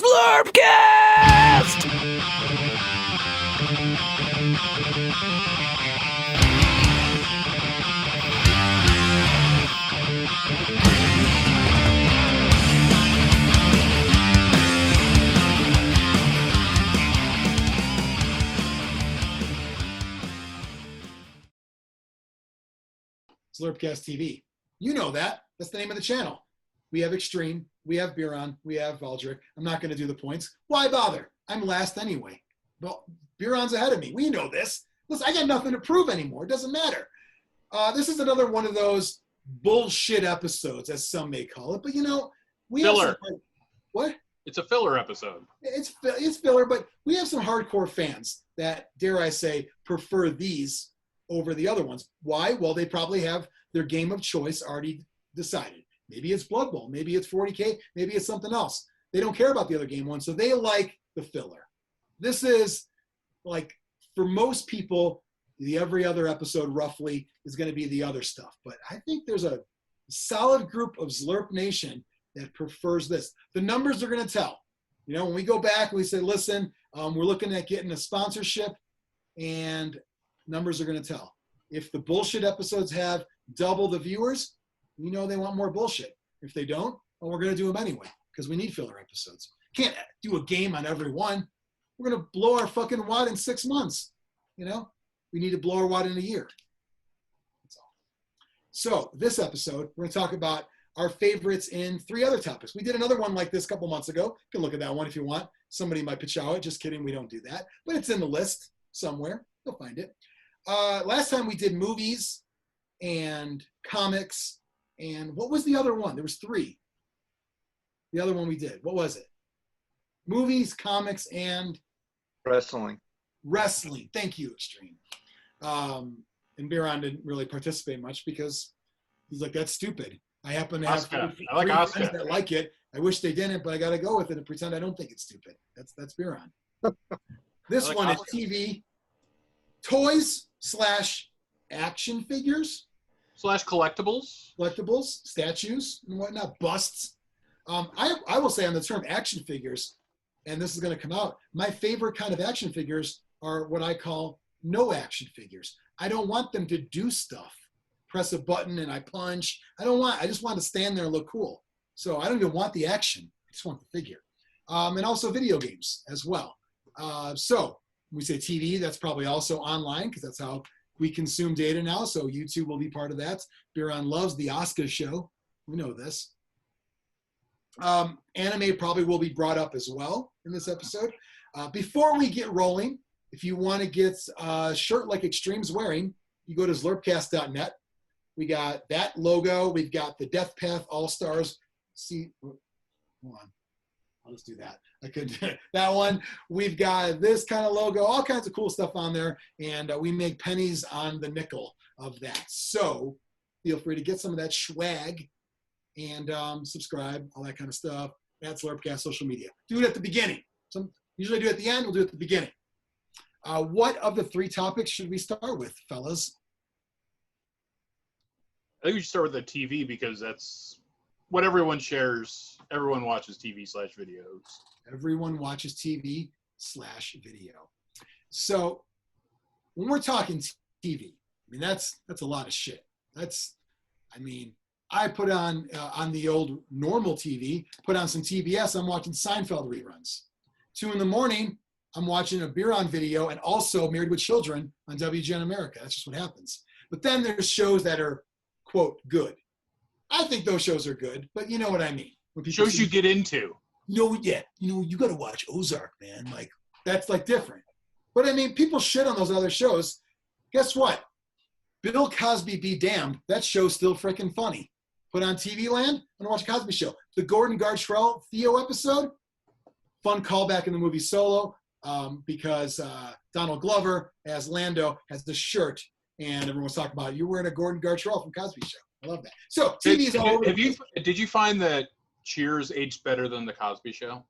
Zlurpcast! Zlurpcast TV. You know that. That's the name of the channel. We have Xtreme. We have Biran. We have Valdric. I'm not going to do the points. Why bother? I'm last anyway. Well, Biran's ahead of me. We know this. Listen, I got nothing to prove anymore. It doesn't matter. This is another one of those bullshit episodes, as some may call it. But, you know, we filler. have some, what? It's a filler episode. It's filler, but we have some hardcore fans that, dare I say, prefer these over the other ones. Why? Well, they probably have their game of choice already decided. Maybe it's Blood Bowl. Maybe it's 40K. Maybe it's something else. They don't care about the other game one, so they like the filler. This is, like, for most people, the every other episode roughly is going to be the other stuff. But I think there's a solid group of Zlurp Nation that prefers this. The numbers are going to tell. You know, when we go back and we say, listen, we're looking at getting a sponsorship, and numbers are going to tell. If the bullshit episodes have double the viewers, we know they want more bullshit. If they don't, well, we're going to do them anyway because we need filler episodes. Can't do a game on every one. We're going to blow our fucking wad in 6 months. You know, we need to blow our wad in a year. That's all. So this episode, we're going to talk about our favorites in 3 other topics. We did another one like this a couple months ago. You can look at that one if you want. Somebody might pitch out. Just kidding. We don't do that. But it's in the list somewhere. You'll find it. Last time we did movies and comics. And what was the other one? There was 3. The other one we did. What was it? Movies, comics, and wrestling. Wrestling. Thank you, Xtreme. And Biran didn't really participate much because he's like, that's stupid. I happen to have Oscar. three I like Oscar. friends that like it. I wish they didn't, but I got to go with it and pretend I don't think it's stupid. That's Biran. This like one Oscar. is TV, toys / action figures. / collectibles. Collectibles, statues, and whatnot, busts. I will say on the term action figures, and this is going to come out, my favorite kind of action figures are what I call no action figures. I don't want them to do stuff. Press a button and I punch. I just want to stand there and look cool. So I don't even want the action. I just want the figure. And also video games as well. So when we say TV, that's probably also online because that's how we consume data now, so YouTube will be part of that. Biran loves the Oscar show. We know this. Anime probably will be brought up as well in this episode. Before we get rolling, if you want to get a shirt like Xtreme's wearing, you go to zlurpcast.net. We got that logo. We've got the Death Path All-Stars. See, hold on. I'll just do that. I could that one. We've got this kind of logo, all kinds of cool stuff on there, and we make pennies on the nickel of that. So feel free to get some of that swag and subscribe, all that kind of stuff. That's Zlurpcast social media. Do it at the beginning. Usually I do it at the end. We'll do it at the beginning. What of the 3 topics should we start with, fellas? I think we should start with the TV because that's what everyone shares. Everyone watches TV / videos. Everyone watches TV / video. So when we're talking TV, I mean, that's a lot of shit. I put on the old normal TV, put on some TBS, I'm watching Seinfeld reruns. 2 in the morning, I'm watching a Biran video and also Married with Children on WGN America. That's just what happens. But then there's shows that are, quote, good. I think those shows are good, but you know what I mean. Shows you get into. You got to watch Ozark, man. Like, that's like different. But I mean, people shit on those other shows. Guess what? Bill Cosby be damned. That show's still freaking funny. Put on TV Land and watch a Cosby Show. The Gordon Gartrell Theo episode, fun callback in the movie Solo because Donald Glover as Lando has the shirt and everyone's talking about you're wearing a Gordon Gartrell from Cosby Show. I love that. So TV is all over. Did you find that Cheers aged better than the Cosby Show?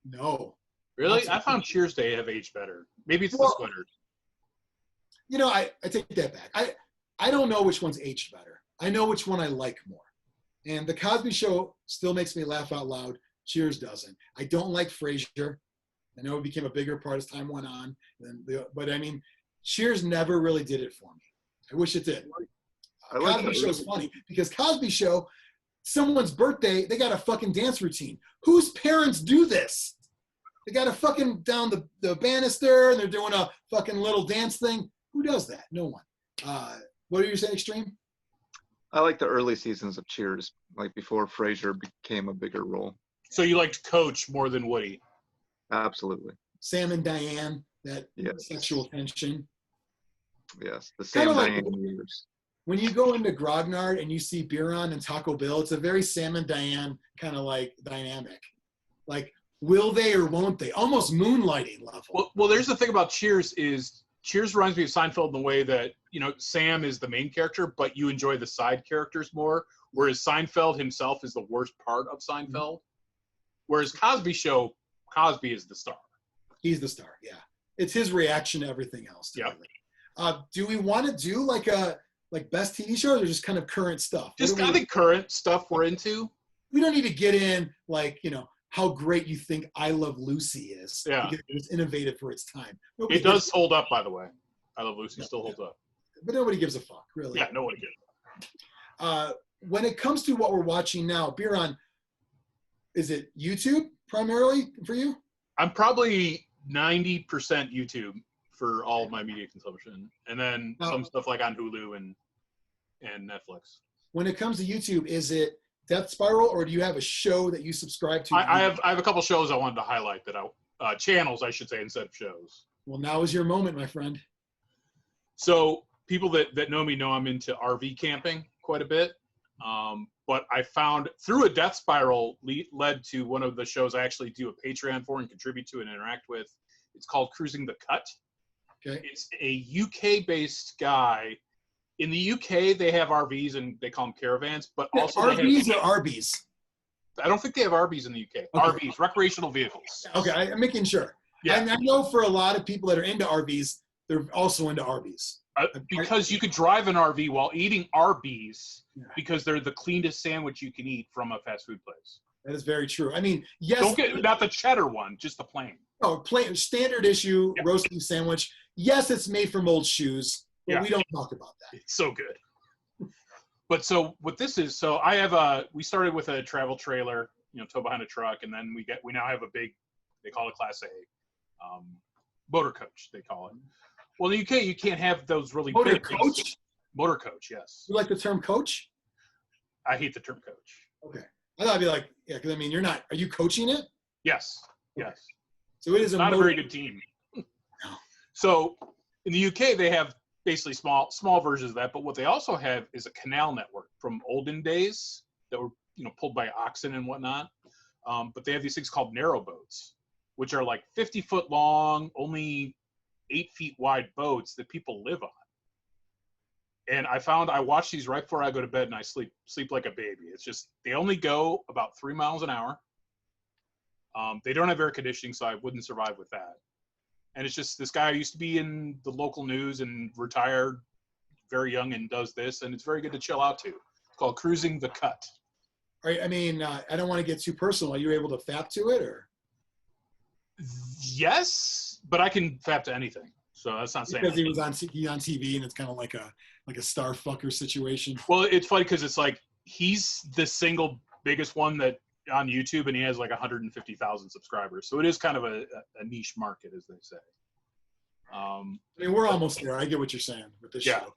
No. Really? I found Cheers to have aged better. Maybe it's the sweater. You know, I take that back. I don't know which one's aged better. I know which one I like more. And the Cosby Show still makes me laugh out loud Cheers doesn't. I don't like Frasier. I know it became a bigger part as time went on. But I mean, Cheers never really did it for me. I wish it did. Cosby Show's funny because Cosby Show, someone's birthday, they got a fucking dance routine. Whose parents do this? They got a fucking down the banister and they're doing a fucking little dance thing. Who does that? No one. What are you saying, Xtreme? I like the early seasons of Cheers, like before Frasier became a bigger role. So you liked Coach more than Woody? Absolutely. Sam and Diane, that sexual tension. Yes, the Sam and Diane like, years. When you go into Grognard and you see Biran and Taco Bill, it's a very Sam and Diane kind of like dynamic. Like, will they or won't they? Almost moonlighting level. Well, there's the thing about Cheers is Cheers reminds me of Seinfeld in the way that, you know, Sam is the main character, but you enjoy the side characters more, whereas Seinfeld himself is the worst part of Seinfeld. Whereas Cosby Show, Cosby is the star. He's the star, yeah. It's his reaction to everything else. Yeah. Do we want to do like best TV shows or just kind of current stuff? Just kind of current stuff we're into. We don't need to get in like, you know, how great you think I Love Lucy is. Yeah. Because it was innovative for its time. It does hold up, by the way. I Love Lucy still holds up. But nobody gives a fuck, really. Yeah, nobody gives a fuck. When it comes to what we're watching now, Biran, is it YouTube primarily for you? I'm probably 90% YouTube for all of my media consumption. And then some stuff like on Hulu and Netflix. When it comes to YouTube, is it Death Spiral, or do you have a show that you subscribe to? I have a couple shows I wanted to highlight that channels, I should say, instead of shows. Well, now is your moment, my friend. So people that know me know I'm into RV camping quite a bit. But I found through a Death Spiral led to one of the shows I actually do a Patreon for and contribute to and interact with. It's called Cruising the Cut. Okay. It's a UK-based guy. In the UK, they have RVs and they call them caravans, but also RVs or Arby's? I don't think they have RVs in the UK. Okay. RVs, recreational vehicles. Okay, I'm making sure. Yeah. And I know for a lot of people that are into RVs, they're also into Arby's. Because you could drive an RV while eating Arby's because they're the cleanest sandwich you can eat from a fast food place. That is very true. I mean, yes. Don't get not the cheddar one, just the plain. Oh, plain standard issue roast beef sandwich. Yes, it's made from old shoes, but we don't talk about that. It's so good. But so what this is, so we started with a travel trailer, you know, towed behind a truck, and then we now have a big, they call it Class A, motor coach, they call it. Well, in the UK, you can't have those really motor big coach? things. Motor coach, yes. You like the term coach? I hate the term coach. Okay. I thought I'd be like, yeah, because I mean, are you coaching it? Yes. Okay. Yes. So it is not a very good team. No. So in the UK, they have basically small versions of that, but what they also have is a canal network from olden days that were, you know, pulled by oxen and whatnot. But they have these things called narrow boats, which are like 50-foot long, only 8 feet wide boats that people live on. And I watch these right before I go to bed and I sleep like a baby. It's just, they only go about 3 miles an hour. They don't have air conditioning, so I wouldn't survive with that. And it's just, this guy used to be in the local news and retired very young and does this, and it's very good to chill out to. It's called Cruising the Cut. Right, I mean, I don't want to get too personal. Are you able to fap to it, or? Yes, but I can fap to anything. So that's not saying because he was on TV and it's kind of like a star fucker situation. Well, it's funny because it's like he's the single biggest one that on YouTube, and he has like 150,000 subscribers. So it is kind of a niche market, as they say. I mean, we're almost there. I get what you're saying with this show.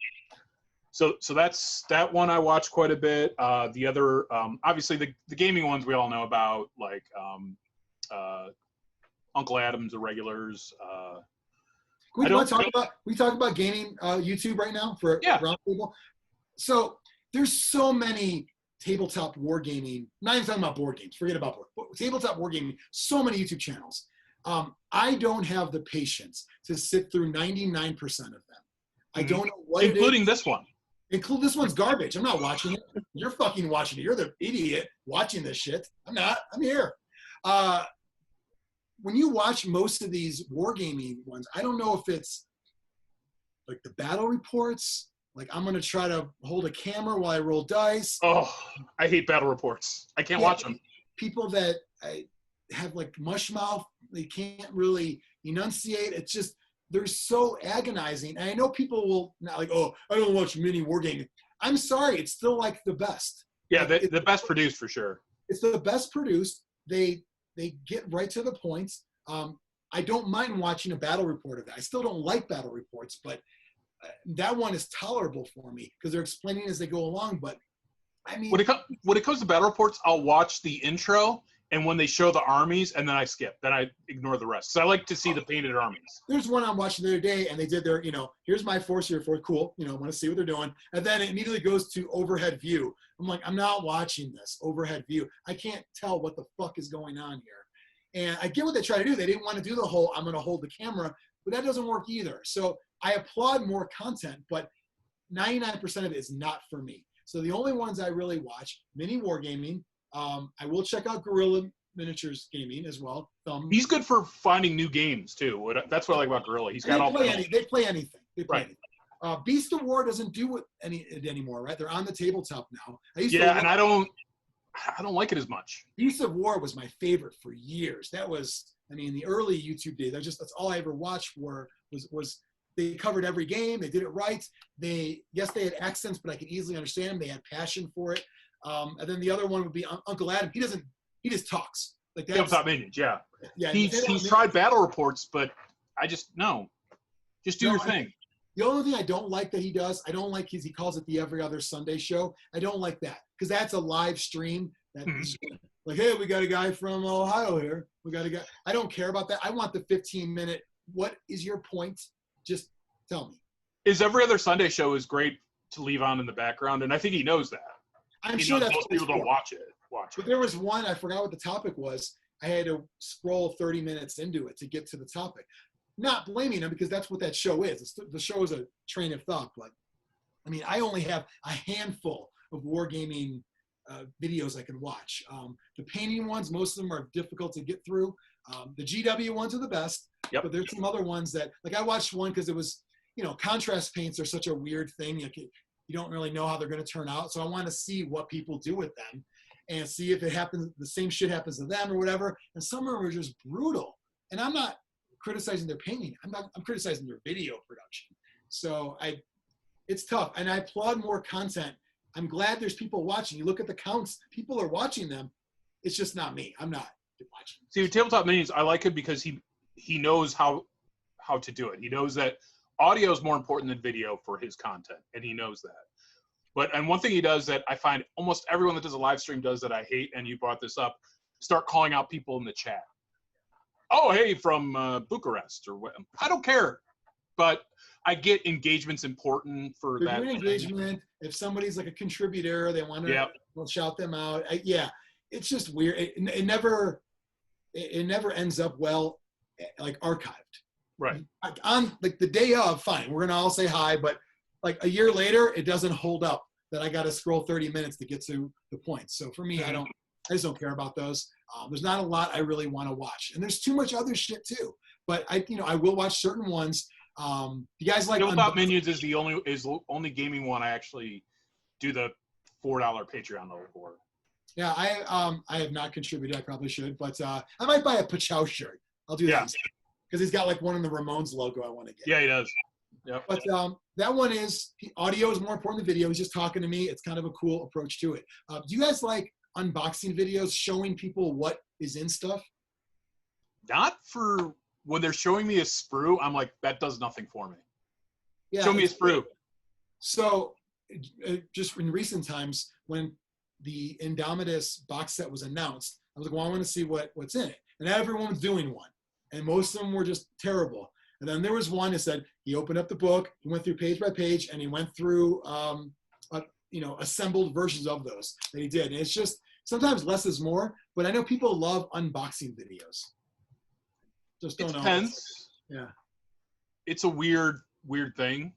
So that's that one I watch quite a bit. The other, obviously the gaming ones we all know about, like Uncle Adam's, the regulars. We talk about gaming YouTube right now for roundtable. So there's so many tabletop wargaming. Not even talking about board games. Forget about board. Tabletop wargaming. So many YouTube channels. I don't have the patience to sit through 99% of them. I don't know what including this one. This one's garbage. I'm not watching it. You're fucking watching it. You're the idiot watching this shit. I'm not. I'm here. When you watch most of these wargaming ones, I don't know if it's like the battle reports. Like, I'm going to try to hold a camera while I roll dice. Oh, I hate battle reports. I can't watch them. people that have like mush mouth, they can't really enunciate. It's just, they're so agonizing. And I know people will not like, oh, I don't watch mini wargaming. I'm sorry, it's still like the best. Yeah, like, the best produced for sure. It's the best produced. They get right to the points. I don't mind watching a battle report of that. I still don't like battle reports, but that one is tolerable for me because they're explaining as they go along. But I mean, when it comes to battle reports, I'll watch the intro, and when they show the armies, and then I skip. Then I ignore the rest. So I like to see the painted armies. There's one I'm watching the other day, and they did their, here's my force, your force, cool. I want to see what they're doing. And then it immediately goes to overhead view. I'm like, I'm not watching this overhead view. I can't tell what the fuck is going on here. And I get what they try to do. They didn't want to do the whole, I'm going to hold the camera, but that doesn't work either. So I applaud more content, but 99% of it is not for me. So the only ones I really watch, mini wargaming. I will check out Guerrilla Miniatures Gaming as well. He's good for finding new games too. That's what I like about Gorilla. He's got all. They play anything. Right. Anything. Beast of War doesn't do it anymore, right? They're on the tabletop now. And I don't like it as much. Beast of War was my favorite for years. That was, the early YouTube days. That's all I ever watched was they covered every game. They did it right. They had accents, but I could easily understand them. They had passion for it. And then the other one would be Uncle Adam. He just talks. Like that's Tabletop Minions, yeah. Yeah. He's tried battle reports, but I just Just do your thing. The only thing I don't like that he does, I don't like he calls it the Every Other Sunday show. I don't like that because that's a live stream. Like, hey, we got a guy from Ohio here. We got a guy. I don't care about that. I want the 15-minute. What is your point? Just tell me. His Every Other Sunday show is great to leave on in the background, and I think he knows that. I'm sure that most people don't watch it. But there was one, I forgot what the topic was. I had to scroll 30 minutes into it to get to the topic. Not blaming him because that's what that show is. The show is a train of thought. But, I only have a handful of wargaming videos I can watch. The painting ones, most of them are difficult to get through. The GW ones are the best. Yep. But there's some other ones that, I watched one because it was, contrast paints are such a weird thing. You don't really know how they're going to turn out. So I want to see what people do with them and see if it happens, the same shit happens to them or whatever. And some of them are just brutal. And I'm not criticizing their painting. I'm criticizing their video production. So it's tough. And I applaud more content. I'm glad there's people watching. You look at the counts, people are watching them. It's just not me. I'm not watching. See, with Tabletop Minions, I like it because he knows how to do it. He knows that audio is more important than video for his content, and he knows that. And one thing he does that I find almost everyone that does a live stream does that I hate, and you brought this up, start calling out people in the chat. Oh, hey, from Bucharest or what? I don't care, but I get engagement's important for They're that. doing engagement. If somebody's like a contributor, they want to we'll shout them out. It's just weird. It never ends up well, like archived. Right. On like the day of, fine, we're gonna all say hi, but like a year later, it doesn't hold up. That I got to scroll 30 minutes to get to the points. So for me, I just don't care about those. There's not a lot I really want to watch, and there's too much other shit too. But I will watch certain ones. You guys like Tabletop Minions is the only gaming one I actually do the $4 Patreon level for. Yeah, I have not contributed. I probably should, but I might buy a Pachow shirt. I'll do that because he's got like one in the Ramones logo I want to get. Yeah, he does. Yep. But that one is audio is more important than video. He's just talking to me. It's kind of a cool approach to it. Do you guys like unboxing videos showing people what is in stuff? Not for when they're showing me a sprue. I'm like, that does nothing for me. Yeah, show me a sprue. So just in recent times when the Indomitus box set was announced, I was like, well, I want to see what's in it. And everyone's doing one. And most of them were just terrible. And then there was one that said he opened up the book, he went through page by page, and he went through, assembled versions of those that he did. And it's just sometimes less is more. But I know people love unboxing videos. Just don't know. It depends. Yeah. It's a weird thing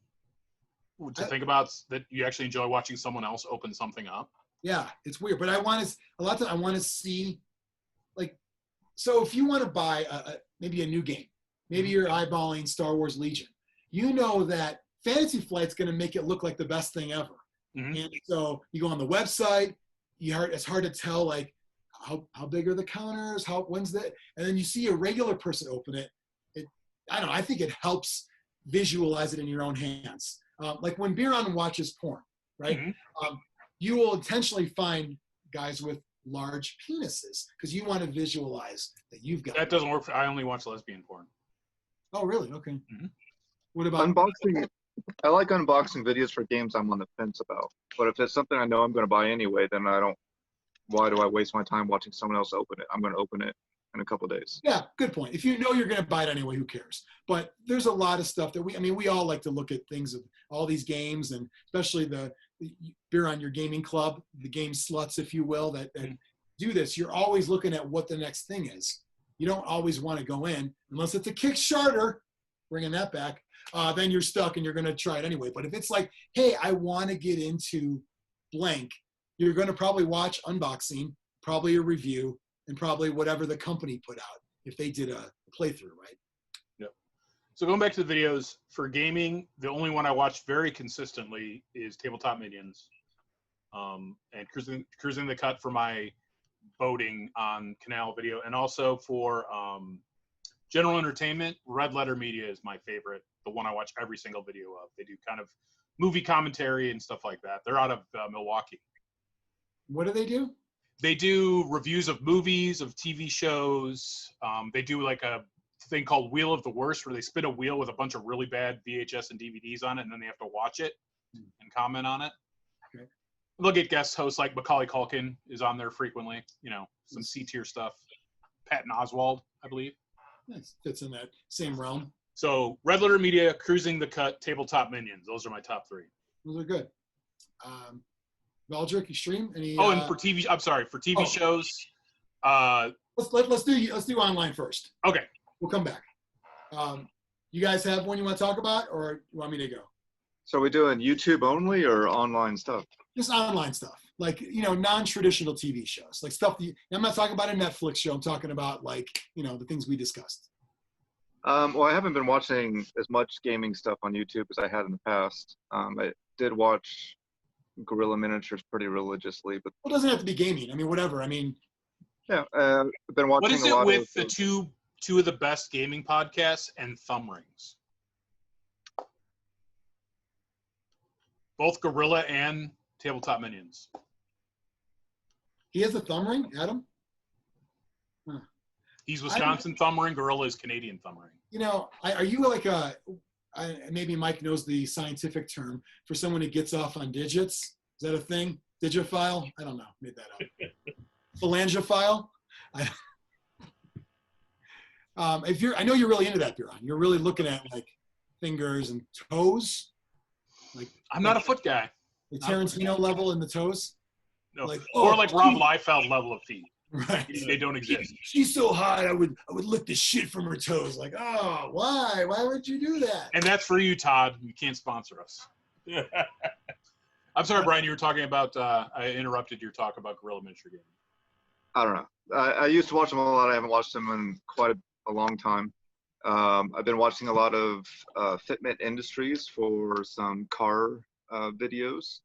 to think about that you actually enjoy watching someone else open something up. Yeah, it's weird. But a lot of times I want to see, like, so if you want to buy maybe a new game, maybe you're eyeballing Star Wars Legion. You know that Fantasy Flight's going to make it look like the best thing ever. Mm-hmm. And so you go on the website. It's hard to tell like how big are the counters? When's that? And then you see a regular person open it. I don't know. I think it helps visualize it in your own hands. Like when Biran watches porn, right? Mm-hmm. You will intentionally find guys with large penises because you want to visualize that you've got. That doesn't work. I only watch lesbian porn. Oh, really? Okay. Mm-hmm. What about unboxing? I like unboxing videos for games I'm on the fence about. But if it's something I know I'm going to buy anyway, then I don't. Why do I waste my time watching someone else open it? I'm going to open it in a couple of days. Yeah, good point. If you know you're going to buy it anyway, who cares? But there's a lot of stuff that we all like to look at things of all these games, and especially the Biran, your gaming club, the game sluts, if you will, that do this. You're always looking at what the next thing is. You don't always want to go in unless it's a Kickstarter, bringing that back. Then you're stuck and you're going to try it anyway. But if it's like, hey, I want to get into blank, you're going to probably watch unboxing, probably a review, and probably whatever the company put out if they did a playthrough, right? Yep. So going back to the videos, for gaming, the only one I watch very consistently is Tabletop Minions, and Cruising the Cut for my boating on Canal Video, and also for general entertainment, Red Letter Media is my favorite, the one I watch every single video of. They do kind of movie commentary and stuff like that. They're out of Milwaukee. What do they do? They do reviews of movies, of TV shows. They do like a thing called Wheel of the Worst, where they spin a wheel with a bunch of really bad VHS and DVDs on it, and then they have to watch it and comment on it. Okay. They'll get guest hosts like Macaulay Culkin is on there frequently. Some C-tier stuff. Patton Oswalt, I believe. Nice. Fits in that same realm. So Red Letter Media, Cruising the Cut, Tabletop Minions. Those are my top three. Those are good. Valdric, Xtreme, any? And for TV, I'm sorry, for TV shows. Let's do online first. Okay. We'll come back. You guys have one you want to talk about, or you want me to go? So are we doing YouTube only or online stuff? Just online stuff, like non-traditional TV shows, like stuff. I'm not talking about a Netflix show. I'm talking about the things we discussed. Well, I haven't been watching as much gaming stuff on YouTube as I had in the past. I did watch Guerrilla Miniatures pretty religiously, but it doesn't have to be gaming. Whatever. yeah, I've been watching. What is it with the two of the best gaming podcasts and thumb rings? Both Guerrilla and Tabletop Minions. He has a thumb ring, Adam? Huh. He's Wisconsin thumb ring. Gorilla is Canadian thumb ring. Are you like maybe Mike knows the scientific term for someone who gets off on digits? Is that a thing? Digiophile? I don't know. Made that up. Phalangophile? I know you're really into that, Biran. You're really looking at like fingers and toes. I'm not a foot guy. The Tarantino level in the toes. No, or like Rob Liefeld level of feet. Right. They don't exist. She's so hot, I would lick the shit from her toes. Like, oh, why? Why would you do that? And that's for you, Todd. You can't sponsor us. I'm sorry, Brian. You were talking about. I interrupted your talk about Guerrilla Miniature Gaming. I don't know. I used to watch them a lot. I haven't watched them in quite a long time. I've been watching a lot of Fitment Industries for some car videos.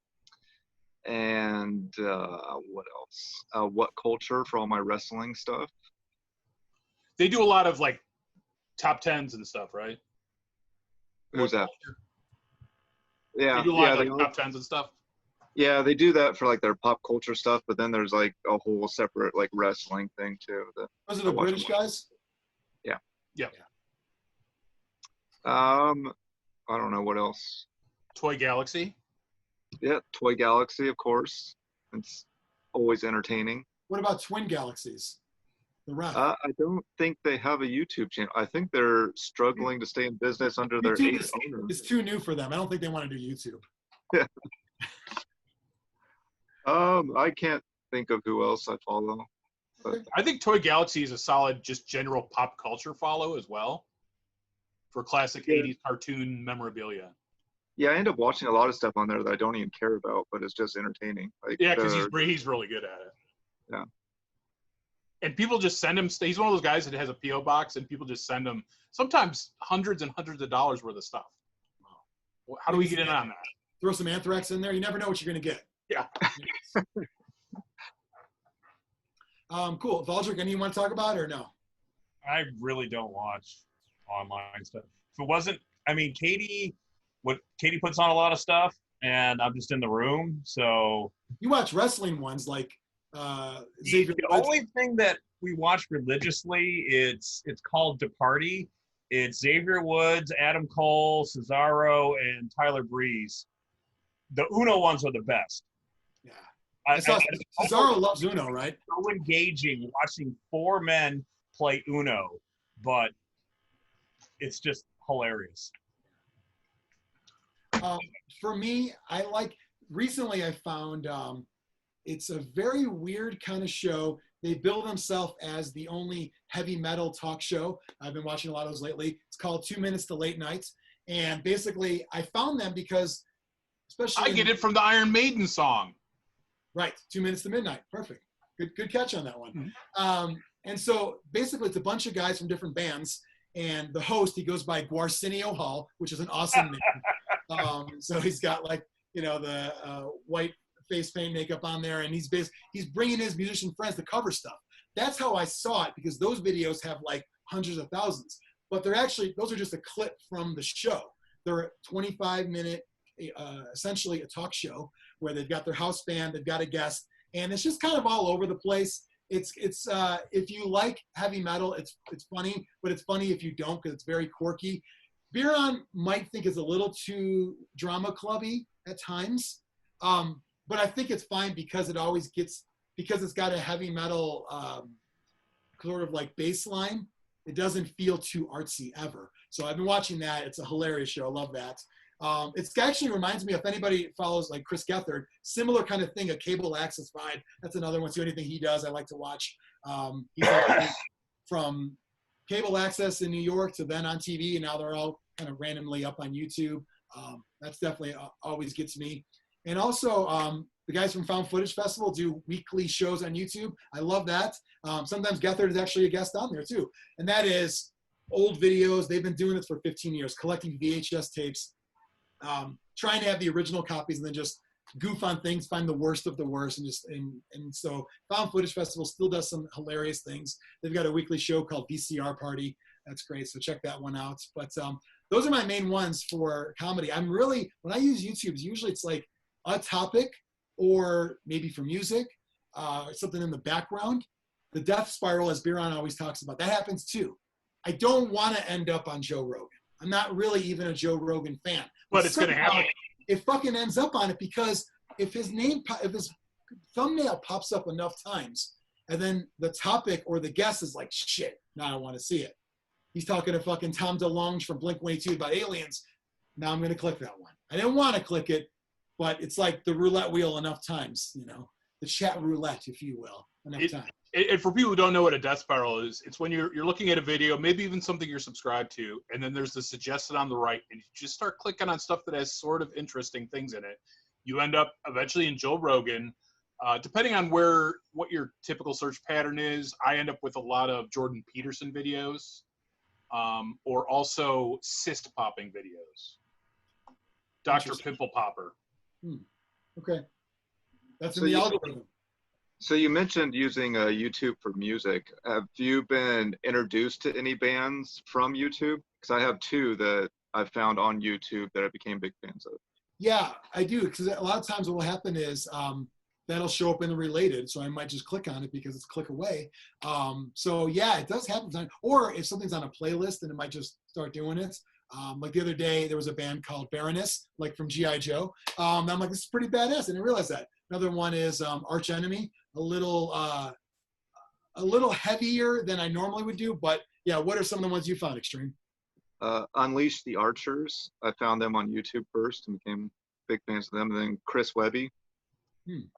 And what else? What Culture for all my wrestling stuff. They do a lot of like top tens and stuff, right? Who's that? Yeah, they do a lot of like top tens and stuff. Yeah, they do that for like their pop culture stuff, but then there's like a whole separate like wrestling thing too. Those are the British guys? Yeah. I don't know what else. Toy Galaxy. Yeah, Toy Galaxy, of course. It's always entertaining. What about Twin Galaxies? The ref. I don't think they have a YouTube channel. I think they're struggling to stay in business under their YouTube 8 owners. It's too new for them. I don't think they want to do YouTube. Yeah. I can't think of who else I follow. But I think Toy Galaxy is a solid, just general pop culture follow as well for classic 80s cartoon memorabilia. Yeah, I end up watching a lot of stuff on there that I don't even care about, but it's just entertaining. Like, yeah, because he's really good at it. Yeah. And people just send him. He's one of those guys that has a PO box, and people just send him sometimes hundreds and hundreds of dollars worth of stuff. Wow. How do we get in on that? Throw some Anthrax in there. You never know what you're going to get. Yeah. Cool. Valdric, anything you want to talk about or no? I really don't watch online stuff. If it wasn't, I mean, Katie puts on a lot of stuff, and I'm just in the room. So You watch wrestling ones like Xavier. the only thing that we watch religiously, it's called The Party. It's Xavier Woods, Adam Cole, Cesaro, and Tyler Breeze. The Uno ones are the best. Yeah. I saw I Cesaro loves Uno, right? so engaging watching four men play Uno, but it's just hilarious. For me, recently I found it's a very weird kind of show. They bill themselves as the only heavy metal talk show. I've been watching a lot of those lately. It's called 2 Minutes to Late Nights. And basically I found them because especially I get it from the Iron Maiden song. Right, 2 Minutes to Midnight. Perfect. Good catch on that one. Mm-hmm. And so basically it's a bunch of guys from different bands. And the host, he goes by Guarcinio Hall, which is an awesome name. So he's got the white face paint makeup on there, and he's bringing his musician friends to cover stuff. That's how I saw it, because those videos have like hundreds of thousands. But those are just a clip from the show. They're a 25-minute, essentially a talk show where they've got their house band, they've got a guest, and it's just kind of all over the place. It's if you like heavy metal, it's funny, but it's funny if you don't, because it's very quirky. Biran might think it's a little too drama clubby at times, but I think it's fine because it's got a heavy metal sort of like bass line. It doesn't feel too artsy ever. So I've been watching that. It's a hilarious show. I love that. It actually reminds me, if anybody follows like Chris Gethard, similar kind of thing, a cable access vibe. That's another one. So anything he does, I like to watch. He's from cable access in New York to then on TV, and now they're all kind of randomly up on YouTube. That's definitely always gets me. And also, the guys from Found Footage Festival do weekly shows on YouTube. I love that. Sometimes Gethard is actually a guest on there too. And that is old videos. They've been doing this for 15 years, collecting VHS tapes, trying to have the original copies and then just goof on things, find the worst of the worst. And so Found Footage Festival still does some hilarious things. They've got a weekly show called VCR Party. That's great. So check that one out. But those are my main ones for comedy. When I use YouTube, usually it's like a topic, or maybe for music, something in the background. The death spiral, as Biran always talks about, that happens too. I don't want to end up on Joe Rogan. I'm not really even a Joe Rogan fan. But it's going to happen. It fucking ends up on it, because if his thumbnail pops up enough times, and then the topic or the guest is like, shit, now I want to see it. He's talking to fucking Tom DeLonge from Blink-182 about aliens. Now I'm going to click that one. I didn't want to click it, but it's like the roulette wheel enough times, the chat roulette, if you will, enough time. And for people who don't know what a death spiral is, it's when you're looking at a video, maybe even something you're subscribed to, and then there's the suggested on the right, and you just start clicking on stuff that has sort of interesting things in it. You end up eventually in Joe Rogan. Depending on what your typical search pattern is, I end up with a lot of Jordan Peterson videos, or also cyst popping videos. Dr. Pimple Popper. Okay. That's in the algorithm. So you mentioned using YouTube for music. Have you been introduced to any bands from YouTube? Because I have two that I found on YouTube that I became big fans of. Yeah, I do. Because a lot of times what will happen is that'll show up in the related. So I might just click on it because it's click away. So yeah, it does happen. Or if something's on a playlist, then it might just start doing it. Like the other day, there was a band called Baroness, like from G.I. Joe. I'm like, this is pretty badass. I didn't realize that. Another one is Arch Enemy, a little heavier than I normally would do. But yeah, what are some of the ones you found, Xtreme? Unleash the Archers. I found them on YouTube first and became big fans of them. And then Chris Webby,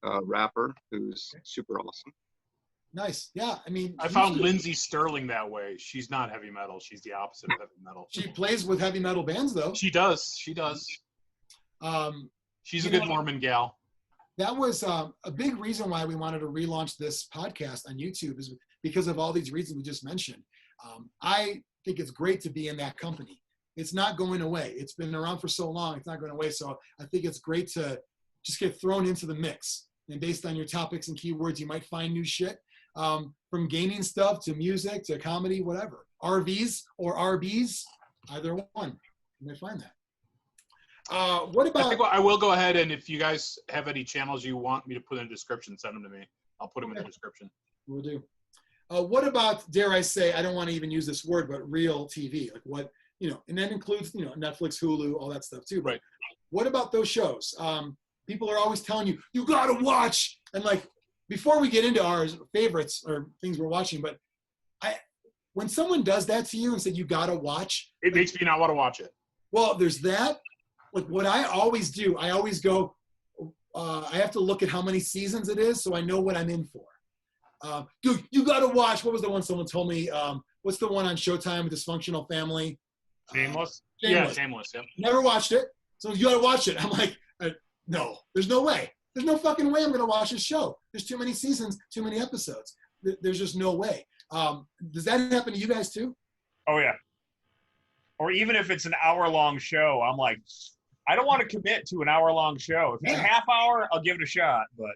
rapper, who's super awesome. Nice. Yeah, I mean, I found Lindsey Sterling that way. She's not heavy metal. She's the opposite of heavy metal. She plays with heavy metal bands, though. She does. She's a good Mormon gal. That was a big reason why we wanted to relaunch this podcast on YouTube, is because of all these reasons we just mentioned. I think it's great to be in that company. It's not going away. It's been around for so long. It's not going away. So I think it's great to just get thrown into the mix. And based on your topics and keywords, you might find new shit. from gaming stuff to music to comedy, whatever. RVs or RBs, either one. You may find that. What about? I think I will go ahead, and if you guys have any channels you want me to put in the description, send them to me. I'll put them in the description. We'll do. What about, dare I say, I don't want to even use this word, but real TV? Like what, and that includes, Netflix, Hulu, all that stuff too. But right. What about those shows? People are always telling you, you got to watch. And like, before we get into our favorites or things we're watching, but when someone does that to you and said, you got to watch. It makes me not want to watch it. Well, there's that. Like what I always do, I always go, I have to look at how many seasons it is so I know what I'm in for. Dude, you got to watch. What was the one someone told me? What's the one on Showtime, Dysfunctional Family? Shameless? Yeah, Shameless. Yep. Never watched it. So you got to watch it. I'm like, no, there's no way. There's no fucking way I'm going to watch this show. There's too many seasons, too many episodes. There's just no way. Does that happen to you guys too? Oh, yeah. Or even if it's an hour-long show, I'm like, I don't want to commit to an hour-long show. If it's a half hour, I'll give it a shot. But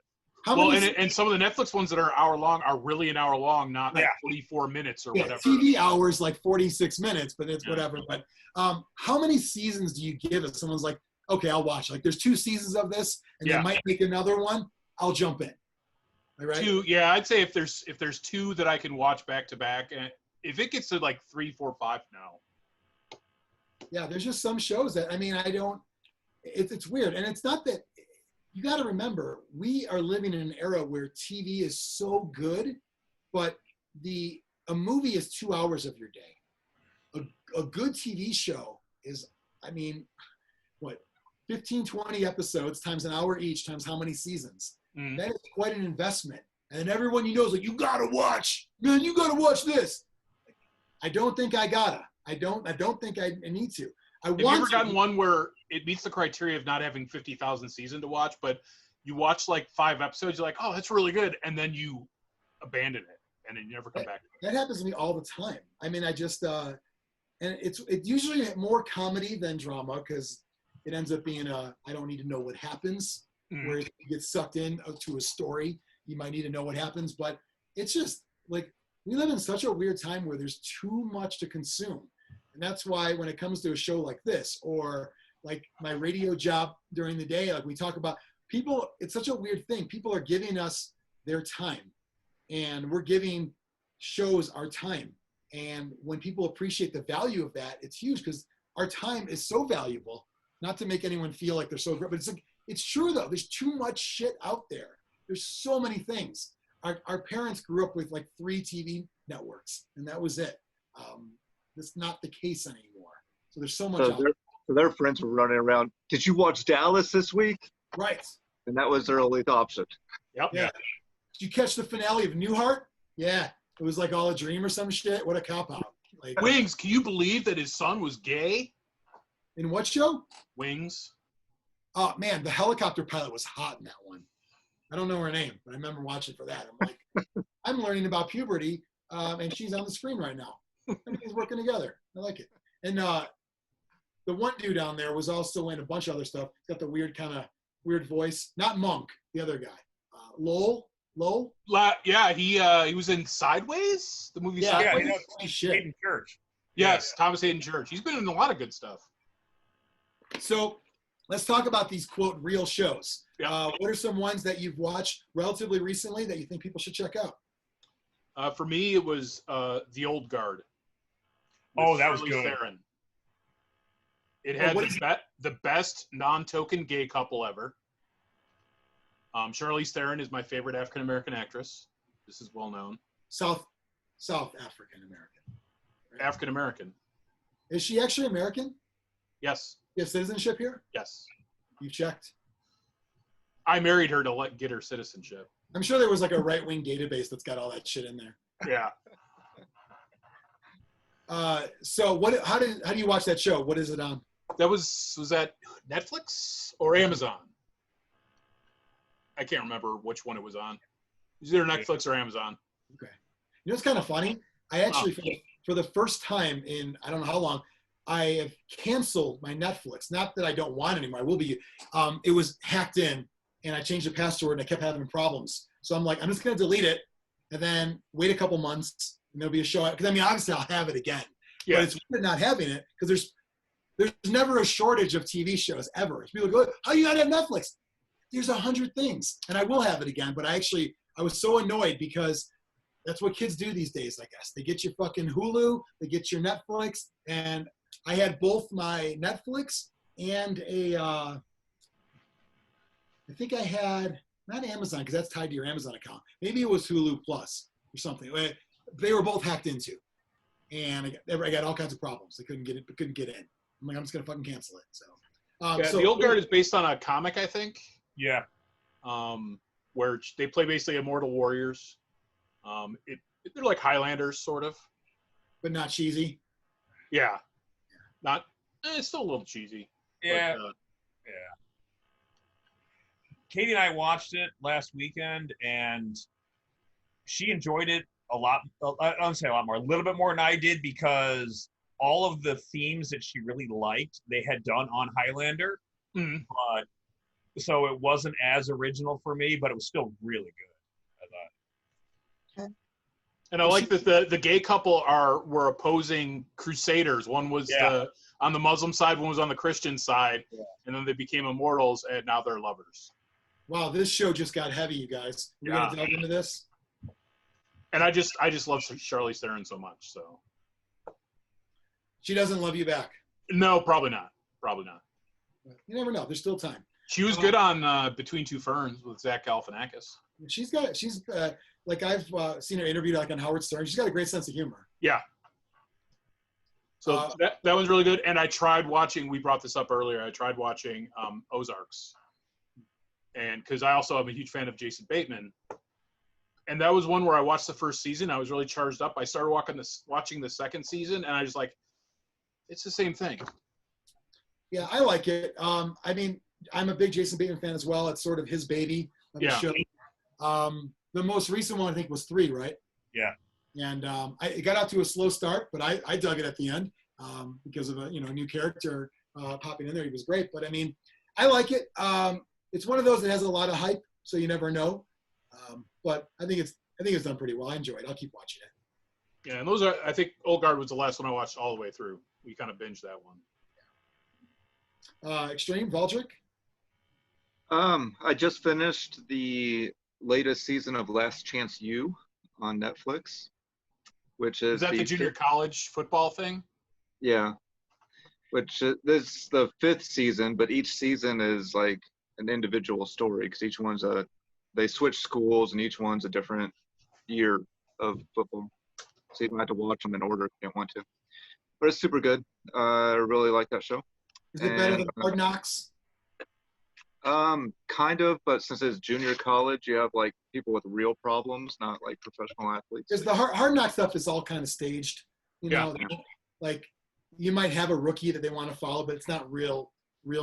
and some of the Netflix ones that are hour-long are really an hour long, not like 44 minutes or whatever. TV hours like 46 minutes, but it's whatever. But how many seasons do you give if someone's like, okay, I'll watch. Like there's 2 seasons of this, and they might make another one. I'll jump in. All right? 2, yeah, I'd say if there's 2 that I can watch back to back, and if it gets to like 3, 4, 5, no. Yeah, there's just some shows that I don't. It's weird, and it's not that. You got to remember, we are living in an era where TV is so good, but a movie is 2 hours of your day. A good TV show is, 15, 20 episodes times an hour each times how many seasons? Mm-hmm. That is quite an investment. And everyone you know is like, you got to watch, man, you got to watch this. I don't think I gotta. I don't think I need to. Have you ever gotten one where it meets the criteria of not having 50,000 season to watch, but you watch like 5 episodes, you're like, oh, that's really good, and then you abandon it, and then you never come back to it. That happens to me all the time. I just, and it's usually more comedy than drama because it ends up being I don't need to know what happens, where you get sucked in to a story. You might need to know what happens, but it's just like we live in such a weird time where there's too much to consume. And that's why when it comes to a show like this or like my radio job during the day, like we talk about people, it's such a weird thing. People are giving us their time and we're giving shows our time. And when people appreciate the value of that, it's huge because our time is so valuable, not to make anyone feel like they're so great, but it's like, it's true though. There's too much shit out there. There's so many things. Our parents grew up with like 3 TV networks and that was it. That's not the case anymore. So there's so much out there. So their friends were running around. Did you watch Dallas this week? Right. And that was their only option. Yep. Yeah. Did you catch the finale of Newhart? Yeah. It was like all a dream or some shit. What a cop-out. Like, Wings, can you believe that his son was gay? In what show? Wings. Oh, man, the helicopter pilot was hot in that one. I don't know her name, but I remember watching for that. I'm like, I'm learning about puberty, and she's on the screen right now. Everything's working together. I like it. And the one dude down there was also in a bunch of other stuff. He's got the weird voice. Not Monk, the other guy. Lowell? Yeah, he was in Sideways, the movie Sideways. Yeah, Hayden Church. Yes, Thomas Hayden Church. He's been in a lot of good stuff. So let's talk about these, quote, real shows. Yeah. What are some ones that you've watched relatively recently that you think people should check out? For me, it was The Old Guard. Oh, that was Charlize good. Theron. It had the best non-token gay couple ever. Charlize Theron is my favorite African-American actress. This is well known. South African-American. Right? African-American. Is she actually American? Yes. You have citizenship here? Yes. You checked? I married her to get her citizenship. I'm sure there was like a right-wing database that's got all that shit in there. Yeah. So how do you watch that show? What is it on? That was that Netflix or Amazon? I can't remember which one it was on. It was either Netflix or Amazon. Okay. You know what's kind of funny? I actually, for the first time in I don't know how long, I have canceled my Netflix. Not that I don't want it anymore. I will be. It was hacked in, and I changed the password, and I kept having problems. So I'm like, I'm just going to delete it, and then wait a couple months, and there'll be a show. Because I mean, obviously, I'll have it again. Yeah. But it's weird not having it because there's never a shortage of TV shows ever. People go, "How you not have Netflix?" There's 100 things, and I will have it again. But I was so annoyed because that's what kids do these days. I guess they get your fucking Hulu, they get your Netflix, and I had both my Netflix and I think I had not Amazon because that's tied to your Amazon account. Maybe it was Hulu Plus or something. They were both hacked into, and I got all kinds of problems. I couldn't get in. I'm like, I'm just gonna fucking cancel it. So, The Old Guard is based on a comic, I think. Yeah. Where they play basically immortal warriors. They're like Highlanders, sort of. but not cheesy. Yeah. Not. It's still a little cheesy. Yeah. But, Yeah. Katie and I watched it last weekend, and she enjoyed it a lot. I don't say a lot more, a little bit more than I did, because all of the themes that she really liked, they had done on Highlander. mm-hmm. But so it wasn't as original for me, but it was still really good, I thought. And I like that the gay couple were opposing Crusaders. One was on the Muslim side, one was on the Christian side, and then they became immortals, and now they're lovers. Wow, this show just got heavy, you guys. We're gonna delve into this. And I just love Charlize Theron so much. So she doesn't love you back. No, probably not. Probably not. You never know. There's still time. She was good on Between Two Ferns with Zach Galifianakis. She's like I've seen her interviewed like on Howard Stern. She's got a great sense of humor. Yeah. So that one's really good. And I tried watching. We brought this up earlier. I tried watching Ozarks, and because I also am a huge fan of Jason Bateman, and that was one where I watched the first season. I was really charged up. I started watching the second season, and I was like, it's the same thing. Yeah, I like it. I mean, I'm a big Jason Bateman fan as well. It's sort of his baby of the show. The most recent one, I think, was 3, right? Yeah. And it got out to a slow start, but I dug it at the end because of a new character popping in there. He was great. But, I mean, I like it. It's one of those that has a lot of hype, so you never know. But I think it's done pretty well. I enjoy it. I'll keep watching it. Yeah, and those are, I think Old Guard was the last one I watched all the way through. We kind of binged that one. Xtreme, Valdric? I just finished the latest season of Last Chance U on Netflix, which is that the junior college football thing? Yeah, which this is the 5th season, but each season is like an individual story because each one's they switch schools and each one's a different year of football. So you don't have to watch them in order if you don't want to. But it's super good. I really like that show. Is it better than Hard Knocks? Kind of, but since it's junior college, you have like people with real problems, not like professional athletes. Because the Hard Knock stuff is all kind of staged. Like you might have a rookie that they want to follow, but it's not real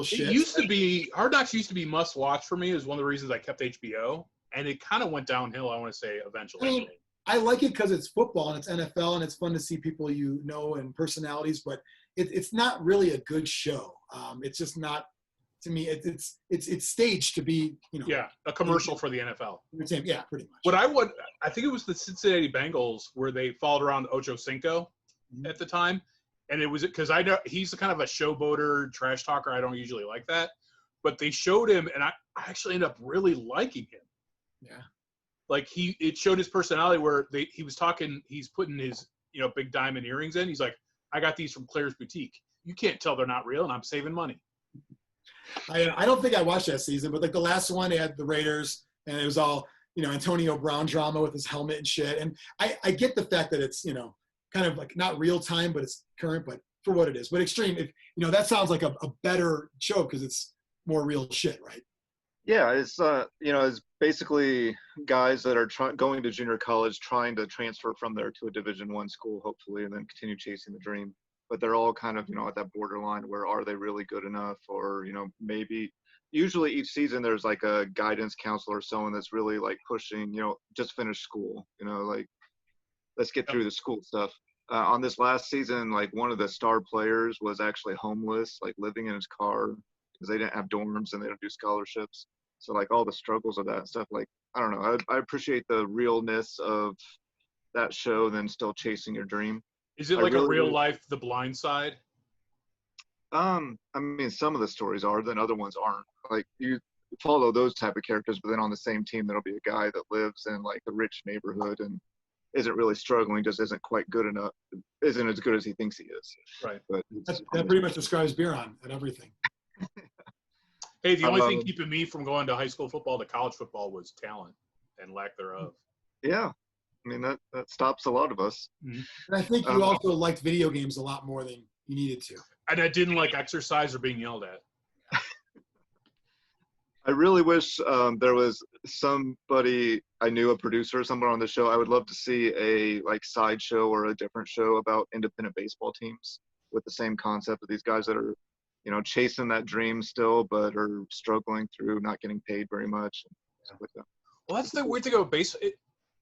shit. It used to be Hard Knocks used to be must watch for me. It was one of the reasons I kept HBO, and it kind of went downhill. I want to say eventually. I mean, I like it because it's football and it's NFL and it's fun to see people and personalities, but it's not really a good show. It's just not. To me, it's staged to be, a commercial for the NFL. Yeah, pretty much. I think it was the Cincinnati Bengals where they followed around Ocho Cinco at the time, and it was because I know he's kind of a showboater, trash talker. I don't usually like that, but they showed him, and I actually ended up really liking him. Yeah, like it showed his personality where he was talking. He's putting his big diamond earrings in. He's like, I got these from Claire's Boutique. You can't tell they're not real, and I'm saving money. I don't think I watched that season, but like the last one, they had the Raiders, and it was all Antonio Brown drama with his helmet and shit. And I get the fact that it's kind of like not real time, but it's current, but for what it is. But Xtreme, that sounds like a better show because it's more real shit, right? Yeah, it's it's basically guys that are going to junior college, trying to transfer from there to a Division I school, hopefully, and then continue chasing the dream. But they're all kind of, at that borderline where are they really good enough? Or, maybe usually each season there's like a guidance counselor or someone that's really like pushing, just finish school, like let's get through the school stuff. On this last season, like one of the star players was actually homeless, like living in his car because they didn't have dorms and they don't do scholarships. So like all the struggles of that stuff, like I don't know, I appreciate the realness of that show than still chasing your dream. Is it like a real life The Blind Side? I mean, some of the stories are, then other ones aren't. Like you follow those type of characters, but then on the same team, there'll be a guy that lives in like a rich neighborhood and isn't really struggling, just isn't quite good enough, isn't as good as he thinks he is. Right. But that pretty much describes Biran and everything. Hey, the only thing keeping me from going to high school football to college football was talent and lack thereof. Yeah. I mean, that stops a lot of us. And I think you also liked video games a lot more than you needed to. And I didn't like exercise or being yelled at. I really wish there was somebody I knew, a producer or someone on the show. I would love to see a like side show or a different show about independent baseball teams with the same concept of these guys that are, you know, chasing that dream still, but are struggling through not getting paid very much. And stuff like that. Well, that's the weird thing about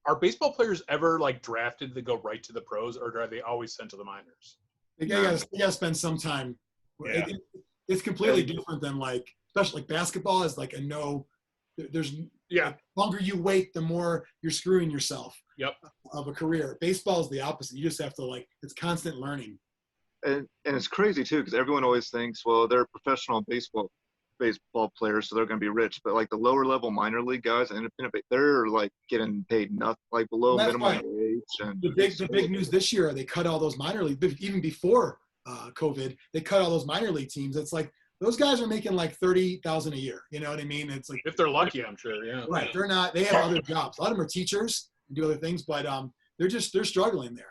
are baseball players ever like drafted to go right to the pros, or are they always sent to the minors? You gotta spend some time. Yeah. It's completely different than like, especially like basketball is like there's the longer you wait, the more you're screwing yourself. Yep. Of a career. Baseball is the opposite. You just have to like, it's constant learning. And it's crazy too, because everyone always thinks, well, they're professional baseball players, so they're going to be rich. But like the lower level minor league guys and independent, they're like getting paid nothing, like below minimum wage. And the big news this year, they cut all those minor league, even before COVID, they cut all those minor league teams. It's like those guys are making like $30,000 a year. You know what I mean? It's like, if they're lucky, I'm sure. Yeah. Right. They're not. They have other jobs. A lot of them are teachers and do other things, but they're struggling there.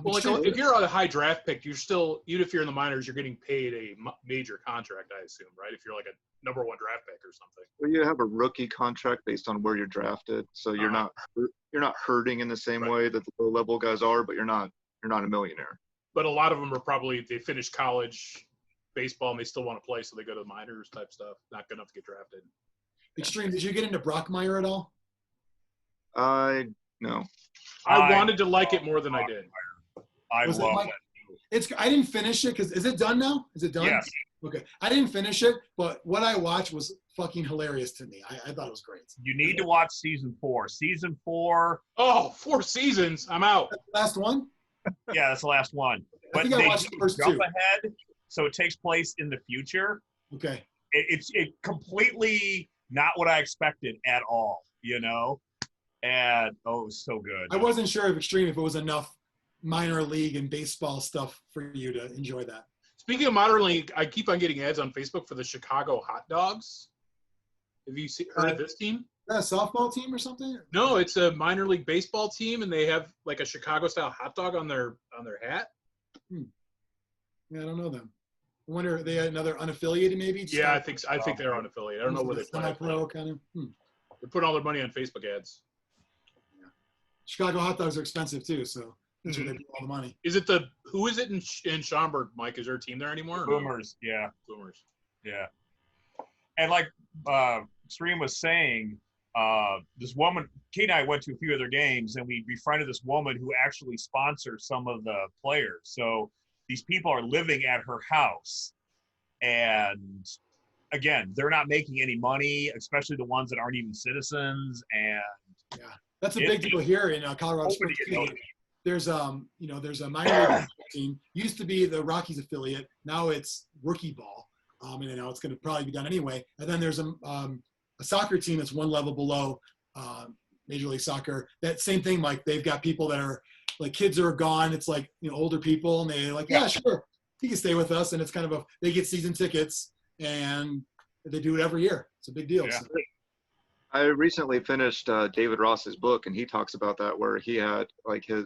Well, like if you're a high draft pick, you're still, even if you're in the minors, you're getting paid a major contract, I assume, right? If you're like a number one draft pick or something. Well, you have a rookie contract based on where you're drafted, so you're not hurting in the same way that the low level guys are, but you're not a millionaire. But a lot of them are probably, they finish college baseball and they still want to play, so they go to the minors type stuff. Not good enough to get drafted. Extreme. Did you get into Brockmire at all? No. I wanted to like it more than I did. I love it. I didn't finish it because is it done now? Is it done? Yes. Okay. I didn't finish it, but what I watched was fucking hilarious to me. I thought it was great. You need to watch season 4. Season 4. Oh, 4 seasons. I'm out. That's the last one? Yeah, that's the last one. I think I watched the first jump 2. ahead, so it takes place in the future. Okay. It's completely not what I expected at all, you know? And, it was so good. I wasn't sure if Extreme, if it was enough minor league and baseball stuff for you to enjoy that. Speaking of minor league, I keep on getting ads on Facebook for the Chicago Hot Dogs. Have you heard of this team? Is that a softball team or something? No, it's a minor league baseball team, and they have like a Chicago-style hot dog on their hat. Yeah, I don't know them. I wonder, are they another unaffiliated maybe? Yeah, I think they're unaffiliated. I don't know where they play. Semi-pro kind of. They're putting all their money on Facebook ads. Yeah. Chicago hot dogs are expensive too, so that's where they do all the money. Is it who is it in Schaumburg, Mike? Is there a team there anymore? Boomers, yeah. Boomers. Yeah. And like Xtreme was saying, this woman, Kate and I went to a few of their games, and we befriended this woman who actually sponsors some of the players. So these people are living at her house. And again, they're not making any money, especially the ones that aren't even citizens. And yeah, that's a big deal here in Colorado Springs. There's there's a minor league team. Used to be the Rockies affiliate. Now it's rookie ball, and now it's going to probably be done anyway. And then there's a soccer team that's one level below Major League Soccer. That same thing, Mike. They've got people that are like kids are gone. It's like older people, and they're like, yeah, sure, he can stay with us. And it's kind of they get season tickets, and they do it every year. It's a big deal. Yeah. So. I recently finished David Ross's book, and he talks about that, where he had like his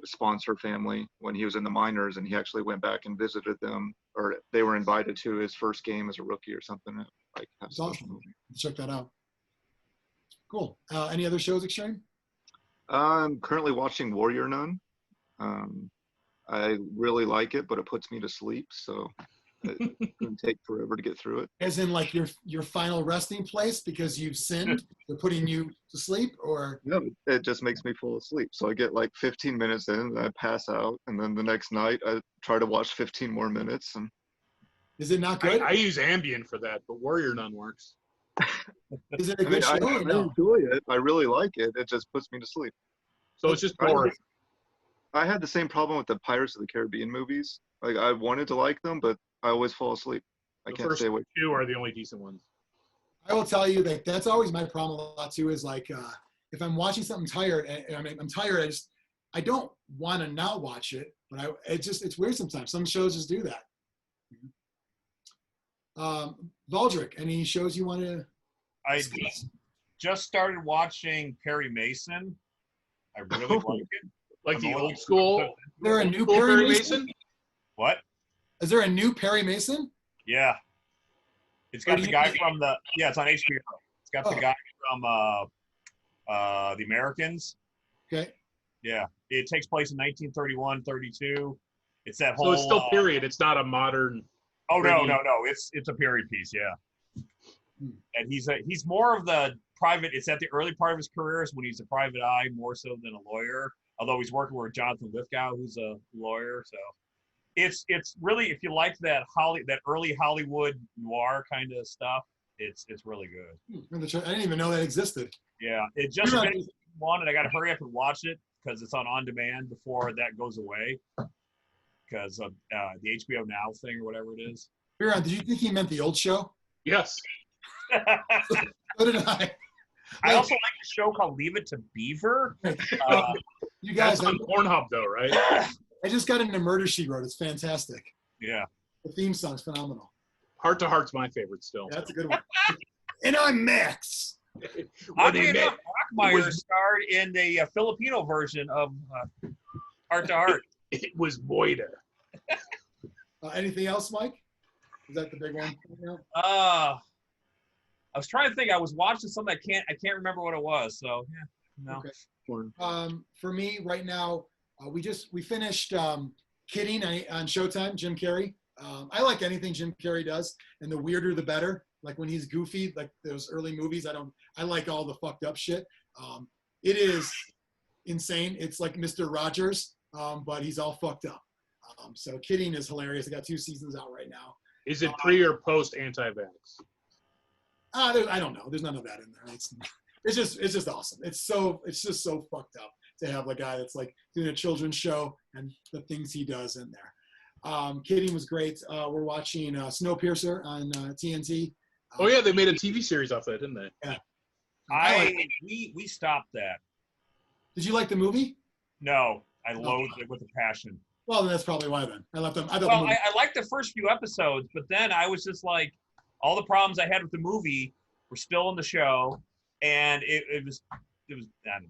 sponsor family when he was in the minors, and he actually went back and visited them, or they were invited to his first game as a rookie or something. Like, that's awesome. Check that out. Cool. Any other shows, Xtreme? I'm currently watching Warrior Nun. I really like it, but it puts me to sleep, so it can take forever to get through it. As in, like your final resting place because you've sinned? They're putting you to sleep, or? No, it just makes me fall asleep. So I get like 15 minutes in, and I pass out, and then the next night I try to watch 15 more minutes. And is it not good? I use Ambien for that, but Warrior Nun works. Is it a I mean, good show? I Or no? enjoy it. I really like it. It just puts me to sleep. So it's just boring. I had the same problem with the Pirates of the Caribbean movies. Like I wanted to like them, but I always fall asleep. I The can't first stay awake. 2 are the only decent ones. I will tell you that that's always my problem a lot too. Is like if I'm watching something tired, and I mean I'm tired, I don't want to not watch it, but it's weird sometimes. Some shows just do that. Valdric, any shows you want to? I just started watching Perry Mason. I really like it. Like the old school. Is there a new School Perry Mason? What? Is there a new Perry Mason? Yeah. It's got the guy from it's on HBO. It's got the guy from The Americans. Okay. Yeah. It takes place in 1931, 32. It's that whole. So it's still period. It's not a modern. Oh no. It's a period piece. Yeah. And he's more of the private. It's at the early part of his career is when he's a private eye more so than a lawyer. Although he's working with Jonathan Lithgow, who's a lawyer. So it's really, if you like that early Hollywood noir kind of stuff, it's really good. I didn't even know that existed. Yeah, it just finished one, and I got to hurry up and watch it because it's on demand before that goes away because of the HBO Now thing or whatever it is. Biran, did you think he meant the old show? Yes. So did I. I also like a show called Leave It to Beaver. You guys, That's on Pornhub though, right? I just got into Murder, She Wrote. It's fantastic. Yeah. The theme song's phenomenal. Heart to Heart's my favorite still. That's a good one. And I'm Max. Oddly enough, Brockmeyer starred in the Filipino version of Heart to Heart. It was Moida. Anything else, Mike? Is that the big one? I was trying to think. I was watching something. I can't remember what it was. So yeah, no. Okay. For me, right now, we finished Kidding on Showtime. Jim Carrey. I like anything Jim Carrey does, and the weirder the better. Like when he's goofy, like those early movies. I like all the fucked up shit. It is insane. It's like Mr. Rogers, but he's all fucked up. So Kidding is hilarious. I got 2 seasons out right now. Is it pre or post anti-vax? I don't know. There's none of that in there. It's just awesome. It's just so fucked up to have a guy that's like doing a children's show and the things he does in there. Kidding was great. We're watching Snowpiercer on TNT. Oh yeah, they made a TV series off that, didn't they? Yeah. We stopped that. Did you like the movie? No, I loathed it with a passion. Well, then that's probably why then. I left them. I liked the first few episodes, but then I was just like, all the problems I had with the movie were still in the show, and it was I don't know.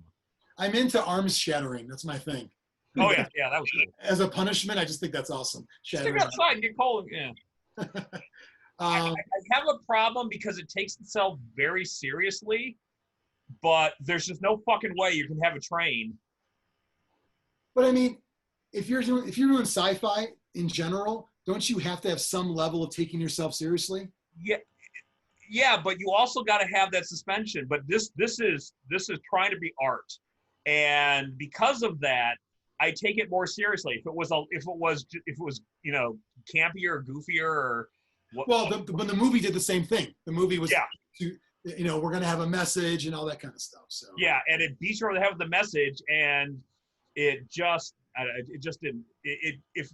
I'm into arms shattering. That's my thing. Oh yeah, that was good. As a punishment, I just think that's awesome. Stick outside and get cold. Yeah. I have a problem because it takes itself very seriously, but there's just no fucking way you can have a train. But I mean, if you're doing sci-fi in general, don't you have to have some level of taking yourself seriously? Yeah, but you also got to have that suspension. But this is trying to be art, and because of that, I take it more seriously. If it was campier or goofier or what? Well, but the movie did the same thing. The movie was we're gonna have a message and all that kind of stuff. So yeah, and it beats you over the head with the message, and it just didn't. If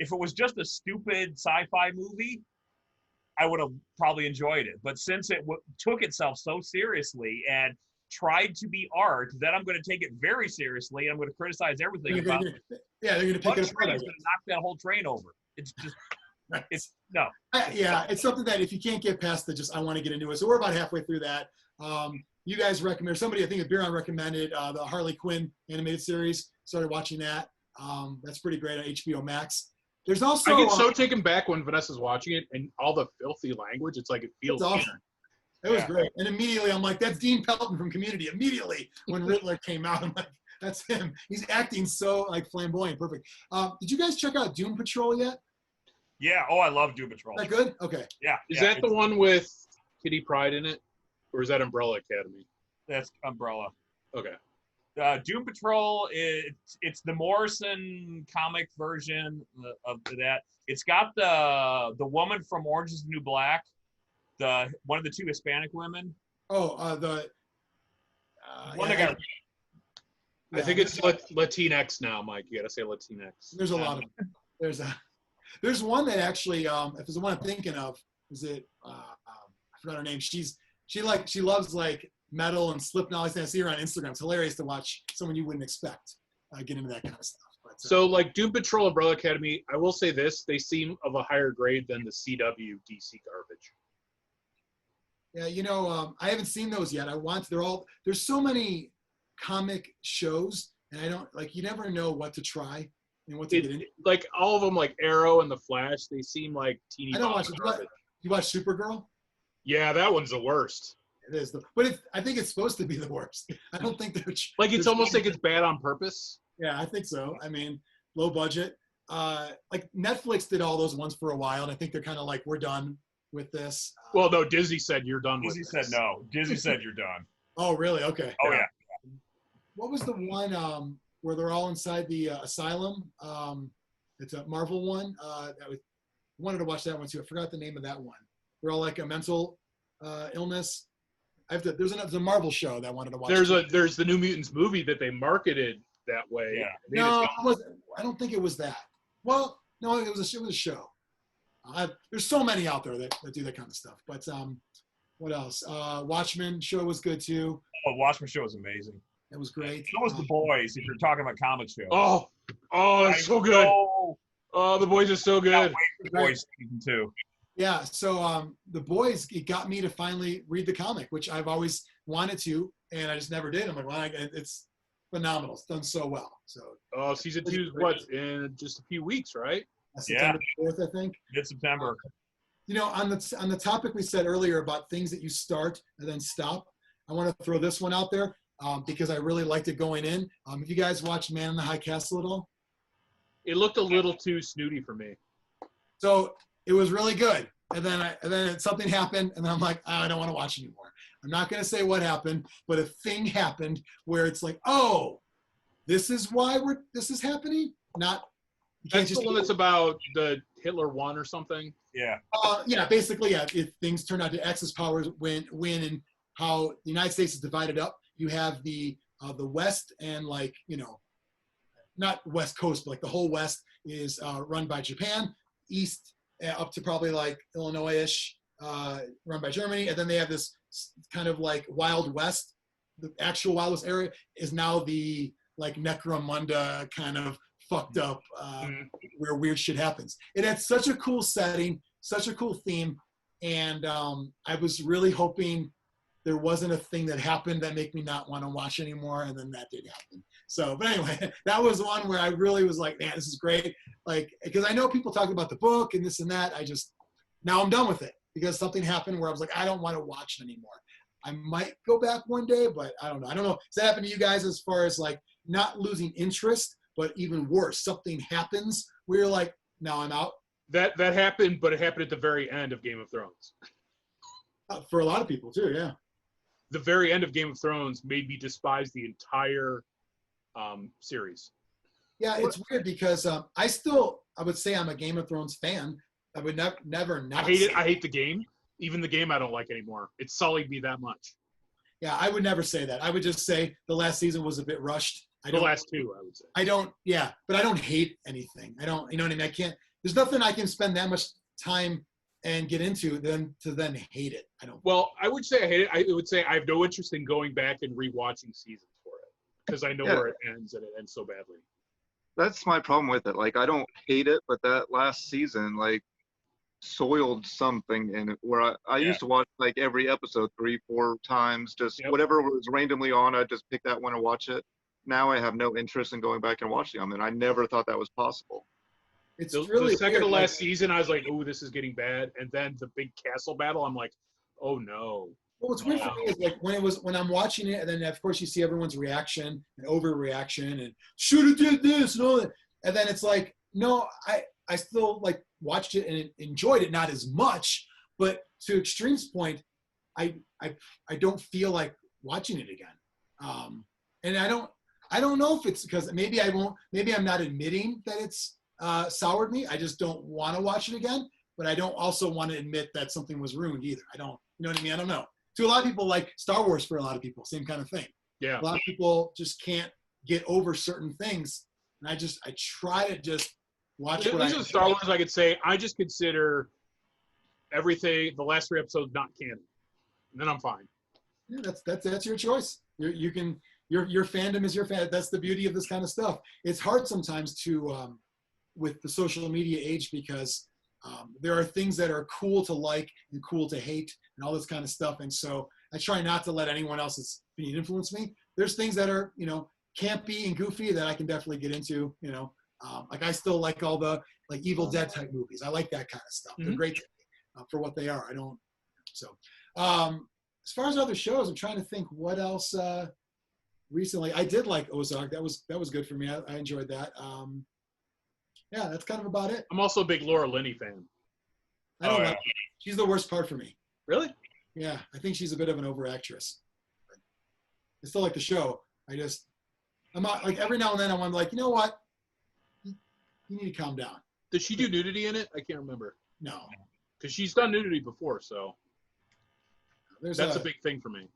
it was just a stupid sci-fi movie, I would have probably enjoyed it. But since it took itself so seriously and tried to be art, then I'm going to take it very seriously. I'm going to criticize everything about it. Yeah, they're going to pick it apart. Going to knock that whole train over. It's just, it's no. It's something that if you can't get past I want to get into it. So we're about halfway through that. You guys recommend, somebody, I think Biran recommended the Harley Quinn animated series. Started watching that. That's pretty great on HBO Max. There's also I get so taken back when Vanessa's watching it and all the filthy language. It's like it feels awesome. It was great. And immediately I'm like, that's Dean Peletis from Community. Immediately when Riddler came out, I'm like, that's him. He's acting so like flamboyant, perfect. Did you guys check out Doom Patrol yet? Yeah. Oh, I love Doom Patrol. Is that good? Okay. Yeah. Is that the one with Kitty Pryde in it? Or is that Umbrella Academy? That's Umbrella. Okay. Doom Patrol, it's the Morrison comic version of that. It's got the woman from Orange is the New Black, one of the two Hispanic women. Oh, One yeah, that got I think it's Latinx now, Mike. You got to say Latinx. there's a lot of there's one that actually if it's the one I'm thinking of, is it I forgot her name. She loves like metal and Slipknot. I see her on Instagram. It's hilarious to watch someone you wouldn't expect get into that kind of stuff. But, So like Doom Patrol, Umbrella Academy, I will say this: they seem of a higher grade than the CW DC garbage. yeah, I haven't seen those yet. There's so many comic shows, and I don't you never know what to try and what to get into. Like all of them, like Arrow and the Flash, they seem like teeny. I don't watch it. You watch Supergirl? Yeah, that one's the worst. It is, but I think it's supposed to be the worst. I don't think they're like it's almost like it's bad on purpose. Yeah, I think so. I mean, low budget. Like Netflix did all those ones for a while, and I think they're kind of like, we're done with this. Well, no, Disney said you're done. Disney with said this. no. Disney said you're done. Oh, really? Okay. Oh yeah. What was the one where they're all inside the asylum? It's a Marvel one. Wanted to watch that one too. I forgot the name of that one. They're all like a mental illness. There's a Marvel show that I wanted to watch. There's the New Mutants movie that they marketed that way. Yeah. No, I don't think it was that. Well, no, it was a show. There's so many out there that do that kind of stuff. But what else? Watchmen show was good too. Oh, Watchmen show was amazing. It was great. So was The Boys. If you're talking about comic shows. Oh, it's so good. Oh, The Boys is so good. The Boys season 2. Yeah, so The Boys, it got me to finally read the comic, which I've always wanted to, and I just never did. I'm like, well, it's phenomenal. It's done so well. So. Oh, season 2 is what, in just a few weeks, right? September 4th, I think. Mid-September. On the topic we said earlier about things that you start and then stop, I want to throw this one out there because I really liked it going in. Have you guys watched Man in the High Castle at all? It looked a little too snooty for me. So it was really good. And then something happened, and then I'm like, I don't want to watch anymore. I'm not going to say what happened, but a thing happened where it's like, oh, this is why this is happening? That's the one that's about the Hitler won or something? Yeah. Yeah, basically, yeah. If things turn out to Axis powers win and how the United States is divided up, you have the West and not West Coast, but like the whole West is run by Japan, East up to probably like Illinois-ish, run by Germany, and then they have this kind of like Wild West. The actual Wild West area is now the like Necromunda kind of fucked up where weird shit happens. It had such a cool setting, such a cool theme, and I was really hoping there wasn't a thing that happened that made me not want to watch anymore, and then that did happen. So, but anyway, that was one where I really was like, man, this is great. Like, because I know people talk about the book and this and that. Now I'm done with it because something happened where I was like, I don't want to watch it anymore. I might go back one day, but I don't know. I don't know. Does that happen to you guys as far as like not losing interest, but even worse, something happens where you're like, now I'm out? That happened, but it happened at the very end of Game of Thrones. For a lot of people too, yeah. The very end of Game of Thrones made me despise the entire series. Yeah, it's weird because I would say I'm a Game of Thrones fan. I would never not. I hate it. I hate the game. Even the game I don't like anymore. It sullied me that much. Yeah, I would never say that. I would just say the last season was a bit rushed. The last two, I would say. But I don't hate anything. I don't, you know what I mean? I can't, there's nothing I can spend that much time and get into then hate it. Well, I would say I hate it. I would say I have no interest in going back and rewatching seasons for it because I know where it ends and it ends so badly. That's my problem with it. Like, I don't hate it, but that last season, like, soiled something in it where I used to watch like every episode 3-4 times, just whatever was randomly on, I'd just pick that one and watch it. Now I have no interest in going back and watching them, and I never thought that was possible. It's the really second weird. to last season, I was like, "Oh, this is getting bad," and then the big castle battle, I'm like, "Oh no." Well, what's weird for me is like when I'm watching it, and then of course you see everyone's reaction and overreaction, and should have did this and all that, and then it's like, no, I still like watched it and enjoyed it, not as much, but to Extreme's point, I don't feel like watching it again, and I don't know if it's because maybe I'm not admitting that it's soured me. I just don't want to watch it again. but I don't also want to admit that something was ruined either. I don't, you know what I mean? I don't know. To a lot of people, like Star Wars for a lot of people, same kind of thing. Yeah. A lot of people just can't get over certain things. And I try to just watch what This is Star Wars, I could say, I just consider everything, the last 3 episodes, not canon. And then I'm fine. Yeah, that's your choice. You can, your fandom is your fan. That's the beauty of this kind of stuff. It's hard sometimes to, with the social media age, because there are things that are cool to like and cool to hate and all this kind of stuff. And so I try not to let anyone else's opinion influence me. There's things that are, campy and goofy that I can definitely get into, like I still like all the like Evil Dead type movies. I like that kind of stuff. They're great to me, for what they are. I don't, so as far as other shows, I'm trying to think what else recently. I did like Ozark. That was good for me. I enjoyed that. Yeah, that's kind of about it. I'm also a big Laura Linney fan. I don't like her. She's the worst part for me. Really? Yeah, I think she's a bit of an over actress. I still like the show. I'm not, like every now and then I'm like, you know what? You need to calm down. Does she do nudity in it? I can't remember. No. Because she's done nudity before, so that's a big thing for me.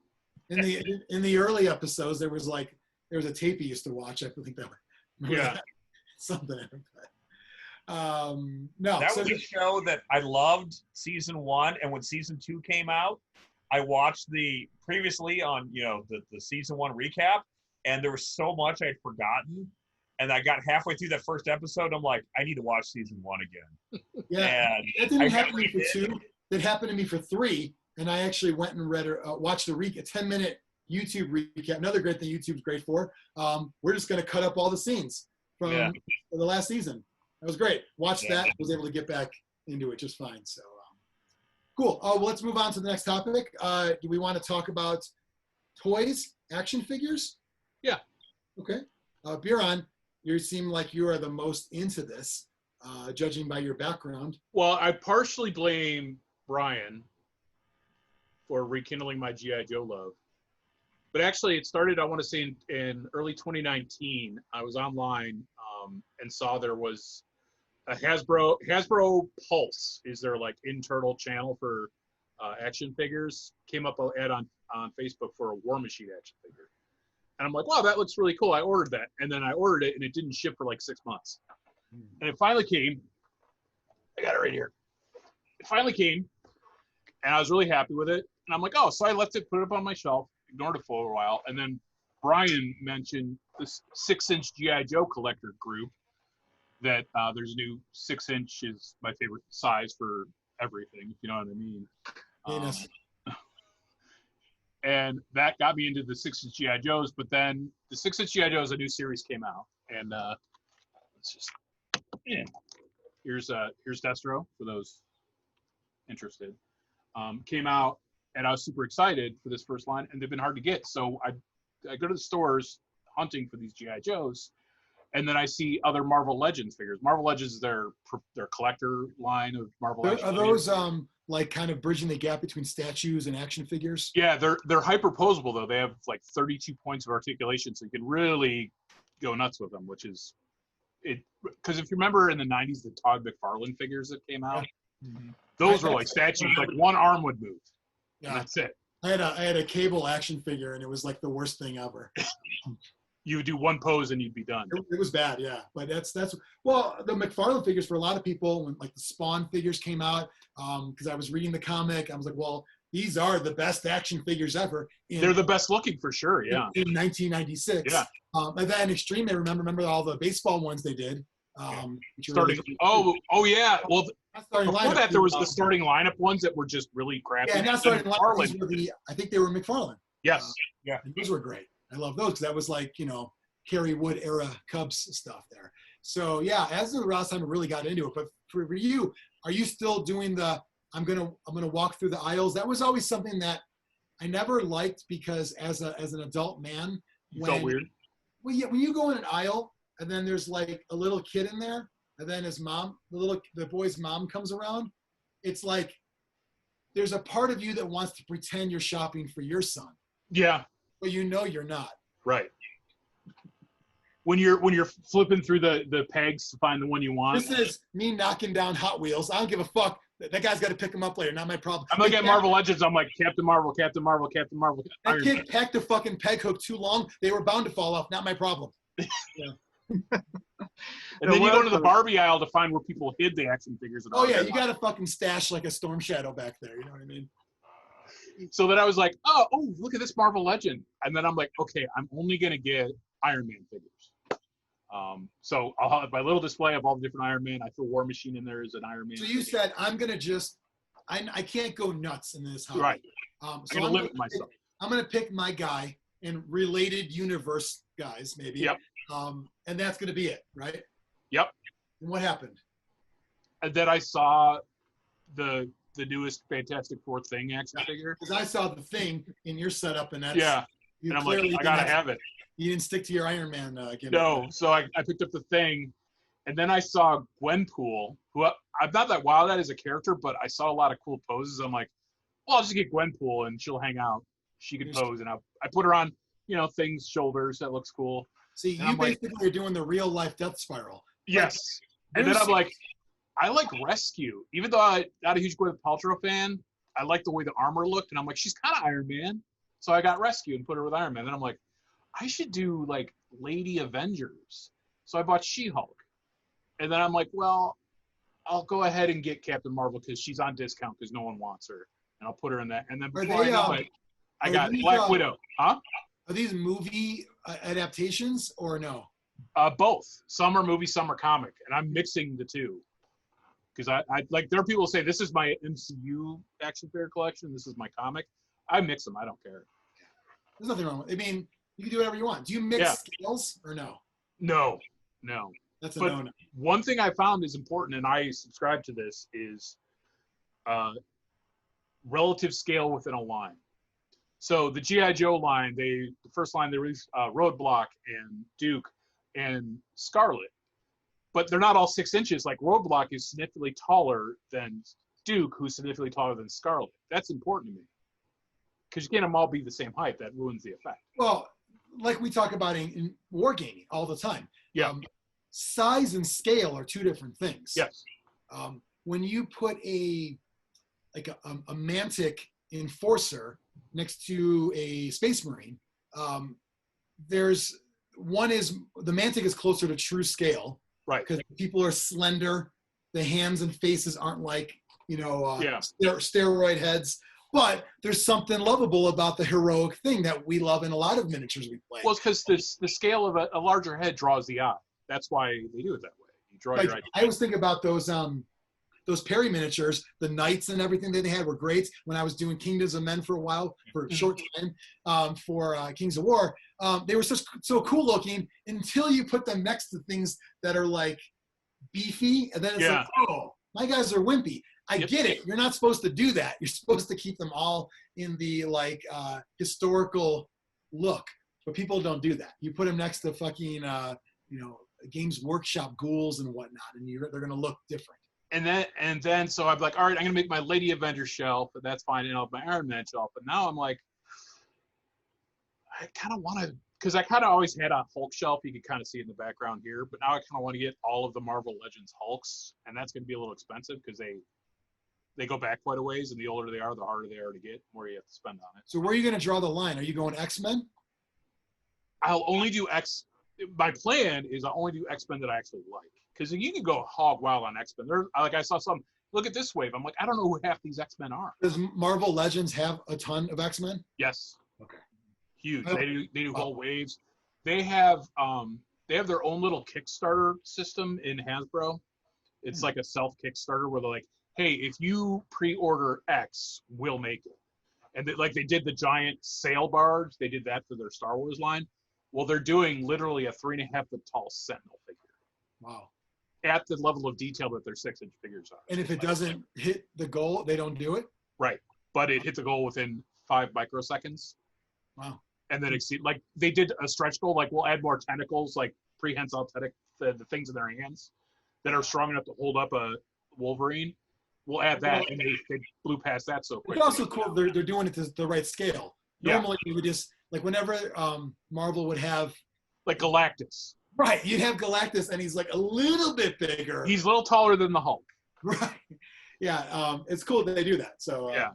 In the early episodes, there was a tape he used to watch. I think that was something. No, that was a show that I loved season 1, and when season 2 came out, I watched the previously on the season 1 recap, and there was so much I had forgotten. And I got halfway through that first episode, I'm like, I need to watch season 1 again. Yeah, and that didn't happen to me for 2. That happened to me for 3, and I actually went and read or watched a 10-minute YouTube recap. Another great thing YouTube's great for. We're just going to cut up all the scenes from the last season. That was great. Watched that. Was able to get back into it just fine. So cool. Well, let's move on to the next topic. Do we want to talk about toys, action figures? Yeah. Okay. Biran, you seem like you are the most into this, judging by your background. Well, I partially blame Brian for rekindling my G.I. Joe love. But actually, it started, I want to say, in early 2019. I was online and saw there was a Hasbro Pulse is their like internal channel for action figures. Came up an ad on Facebook for a War Machine action figure. And I'm like, wow, that looks really cool. I ordered that. And then I ordered it, and it didn't ship for like 6 months. And it finally came. I got it right here. It finally came, and I was really happy with it. And I'm like, oh, so I left it, put it up on my shelf, ignored it for a while. And then Brian mentioned this 6-inch G.I. Joe collector group that there's a new 6-inch is my favorite size for everything, if you know what I mean. Yes. And that got me into the 6-inch G.I. Joes. But then the 6-inch G.I. Joes, a new series came out. And let's just, here's Destro for those interested. Came out, and I was super excited for this first line, and they've been hard to get. So I go to the stores hunting for these G.I. Joes, and then I see other Marvel Legends figures. Marvel Legends is their collector line of Marvel Legends. Are those like kind of bridging the gap between statues and action figures? Yeah, they're hyperposable though. They have like 32 points of articulation, so you can really go nuts with them, which is it. Because if you remember in the 90s, the Todd McFarlane figures that came out, those were like statues, like one arm would move. Yeah, and that's it. I had a Cable action figure, and it was like the worst thing ever. You would do one pose and you'd be done. It was bad, yeah. But that's well, the McFarlane figures for a lot of people, when like the Spawn figures came out, because I was reading the comic, I was like, well, these are the best action figures ever. They're the best looking for sure, yeah. In 1996. Yeah. And then Xtreme, I remember all the baseball ones they did. Starting, really yeah. Well, before that, there was the starting lineup ones that were just really crappy. Yeah, not starting lineup. I think they were McFarlane. Yes. Yeah. Those were great. I love those because that was like, Kerry Wood era Cubs stuff there. So yeah, as the last time I really got into it. But for you, are you still doing the I'm gonna walk through the aisles? That was always something that I never liked because as an adult man, felt weird. Well, yeah, when you go in an aisle and then there's like a little kid in there, and then his mom, the boy's mom comes around, it's like there's a part of you that wants to pretend you're shopping for your son. Yeah. But you're not. Right. When you're flipping through the pegs to find the one you want. This is me knocking down Hot Wheels. I don't give a fuck That guy's got to pick him up later. Not my problem. I'm looking at Marvel Legends. I'm like, Captain Marvel, Captain Marvel, Captain Marvel. That kid packed the fucking peg hook too long. They were bound to fall off. Not my problem. Yeah. And then you go to the Barbie aisle to find where people hid the action figures. Oh, yeah. You got to fucking stash like a Storm Shadow back there. You know what I mean? So then I was like, oh, look at this Marvel Legend. And then I'm like, okay, I'm only going to get Iron Man figures. So I'll have my little display of all the different Iron Man. I throw War Machine in there as an Iron Man. So you said, I'm going to just, I can't go nuts in this house. Right. So I'm going to limit myself. I'm going to pick my guy and related universe guys, maybe. Yep. And that's going to be it, right? Yep. And what happened? And then I saw the newest Fantastic Four Thing action figure. Because I saw the Thing in your setup, and that's and I'm like, I gotta have it. You didn't stick to your Iron Man gimmick. No, so I picked up the Thing, and then I saw Gwenpool, who I'm not that wild at as a character, but I saw a lot of cool poses. I'm like, well, I'll just get Gwenpool, and she'll hang out. She can pose, and I put her on, Thing's shoulders. That looks cool. See, you basically are doing the real life Death Spiral. Yes. And then I'm like, I like Rescue. Even though I'm not a huge Gwyneth Paltrow fan, I like the way the armor looked. And I'm like, she's kind of Iron Man. So I got Rescue and put her with Iron Man. Then I'm like, I should do like Lady Avengers. So I bought She-Hulk. And then I'm like, well, I'll go ahead and get Captain Marvel because she's on discount because no one wants her. And I'll put her in that. And then before I know it, I got Black Widow. Huh? Are these movie adaptations or no? Both. Some are movie, some are comic. And I'm mixing the two. Because I like, there are people who say, this is my MCU action figure collection, this is my comic. I mix them. I don't care. There's nothing wrong with it. I mean, you can do whatever you want. Do you mix scales or no? No. That's a no-no. One thing I found is important, and I subscribe to this, is relative scale within a line. So the G.I. Joe line, the first line they released Roadblock and Duke and Scarlet. But they're not all 6 inches. Like Roadblock is significantly taller than Duke, who's significantly taller than Scarlet. That's important to me. Because you can't them all be the same height. That ruins the effect. Well, like we talk about in wargaming all the time. Yeah. Size and scale are two different things. Yes. When you put a Mantic Enforcer next to a Space Marine, the Mantic is closer to true scale. Right. Because people are slender. The hands and faces aren't like, steroid heads. But there's something lovable about the heroic thing that we love in a lot of miniatures we play. Well, it's because the scale of a larger head draws the eye. That's why they do it that way. You draw your eye. I always think about those Perry miniatures, the knights and everything that they had were great. When I was doing Kingdoms of Men for a while, for a short time, for Kings of War, they were so cool looking until you put them next to things that are like beefy, and then it's like, oh, my guys are wimpy. I get it. You're not supposed to do that. You're supposed to keep them all in the historical look, but people don't do that. You put them next to fucking Games Workshop ghouls and whatnot, and they're gonna look different. And then so I'm like, all right, I'm gonna make my Lady Avenger shelf, but that's fine, and I'll have my Iron Man shelf. But now I'm like, I kind of want to, because I kind of always had a Hulk shelf. You can kind of see it in the background here, but now I kind of want to get all of the Marvel Legends Hulks, and that's gonna be a little expensive because they go back quite a ways, and the older they are, the harder they are to get, the more you have to spend on it. So where are you gonna draw the line? Are you going X-Men? I'll only do my plan is I'll only do X-Men that I actually like. Because you can go hog wild on X-Men. I saw some, look at this wave. I'm like, I don't know who half these X-Men are. Does Marvel Legends have a ton of X-Men? Yes. Okay. Huge. They do whole waves. They have their own little Kickstarter system in Hasbro. It's like a self Kickstarter where they're like, hey, if you pre-order X, we'll make it. And they did the giant sail barge. They did that for their Star Wars line. Well, they're doing literally a 3.5 foot tall Sentinel figure. Wow. At the level of detail that their 6 inch figures are. And if it doesn't hit the goal, they don't do it? Right. But it hit the goal within 5 microseconds. Wow. And then they did a stretch goal, we'll add more tentacles, like prehensile the things in their hands that are strong enough to hold up a Wolverine. We'll add that, and they blew past that so quick. It's also cool they're doing it to the right scale. Normally you would just, whenever Marvel would have... Like Galactus. Right, you'd have Galactus, and he's a little bit bigger. He's a little taller than the Hulk. Right. Yeah, it's cool that they do that. So Yeah.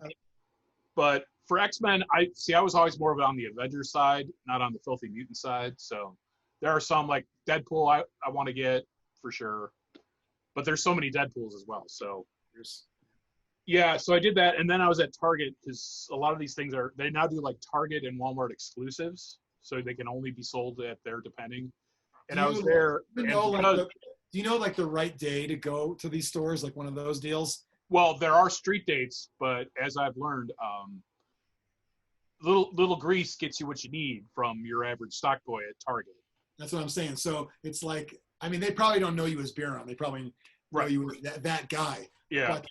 But for X-Men, I was always more of on the Avengers side, not on the Filthy Mutant side. So there are some like Deadpool I want to get for sure. But there's so many Deadpools as well. So yeah, so I did that, and then I was at Target because a lot of these things they now do like Target and Walmart exclusives, so they can only be sold at their depending. And I was there. Do you know like the right day to go to these stores, like one of those deals? Well, there are street dates, but as I've learned, little grease gets you what you need from your average stock boy at Target. That's what I'm saying. So it's like, I mean, they probably don't know you as Biran. They probably know you as that guy. Yeah. But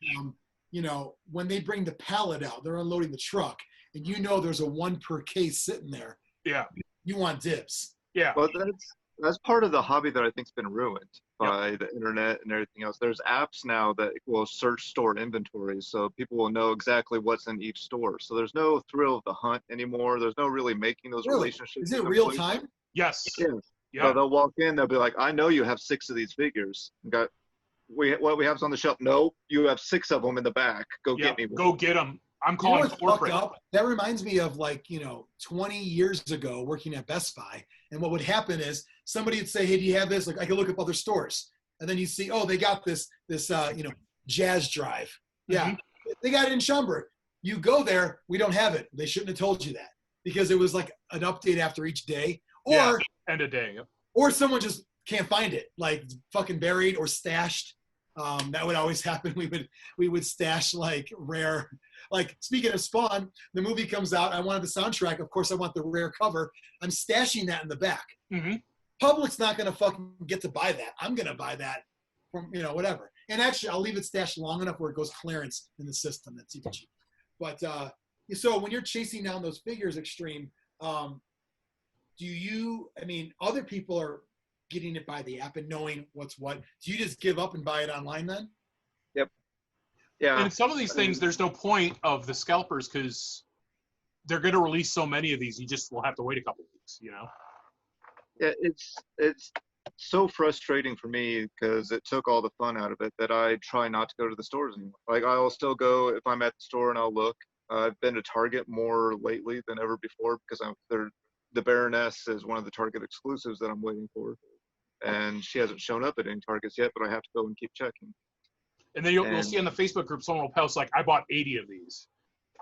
you know, when they bring the pallet out, they're unloading the truck, and you know there's a 1 per case sitting there. Yeah. You want dibs. Yeah. Well, that's part of the hobby that I think's been ruined by the internet and everything else. There's apps now that will search store inventory, so people will know exactly what's in each store. So there's no thrill of the hunt anymore. There's no really making those relationships. Is it real time? Yes. Yeah. Yeah. So they'll walk in, they'll be like, I know you have 6 of these figures. What we have on the shelf? No, you have 6 of them in the back. Go get me one. Go get them. I'm calling corporate. That reminds me of 20 years ago working at Best Buy. And what would happen is somebody would say, hey, do you have this? Like, I can look up other stores. And then you see, oh, they got this Jazz Drive. Yeah, they got it in Schaumburg. You go there, we don't have it. They shouldn't have told you that because it was like an update after each day. Or end of day. Or someone just can't find it, like fucking buried or stashed. That would always happen. We would stash like rare. Like, speaking of Spawn, the movie comes out. I wanted the soundtrack. Of course, I want the rare cover. I'm stashing that in the back. Mm-hmm. Public's not going to fucking get to buy that. I'm going to buy that from, whatever. And actually, I'll leave it stashed long enough where it goes clearance in the system. That's even cheap. But so when you're chasing down those figures, Xtreme, other people are getting it by the app and knowing what's what. Do you just give up and buy it online then? Yep. Yeah. And some of these things, there's no point of the scalpers because they're going to release so many of these. You just will have to wait a couple of weeks, Yeah, it's so frustrating for me because it took all the fun out of it that I try not to go to the stores anymore. Like, I'll still go if I'm at the store and I'll look. I've been to Target more lately than ever before because the Baroness is one of the Target exclusives that I'm waiting for. And she hasn't shown up at any Targets yet, but I have to go and keep checking. And then you'll see on the Facebook group, someone will post like, I bought 80 of these.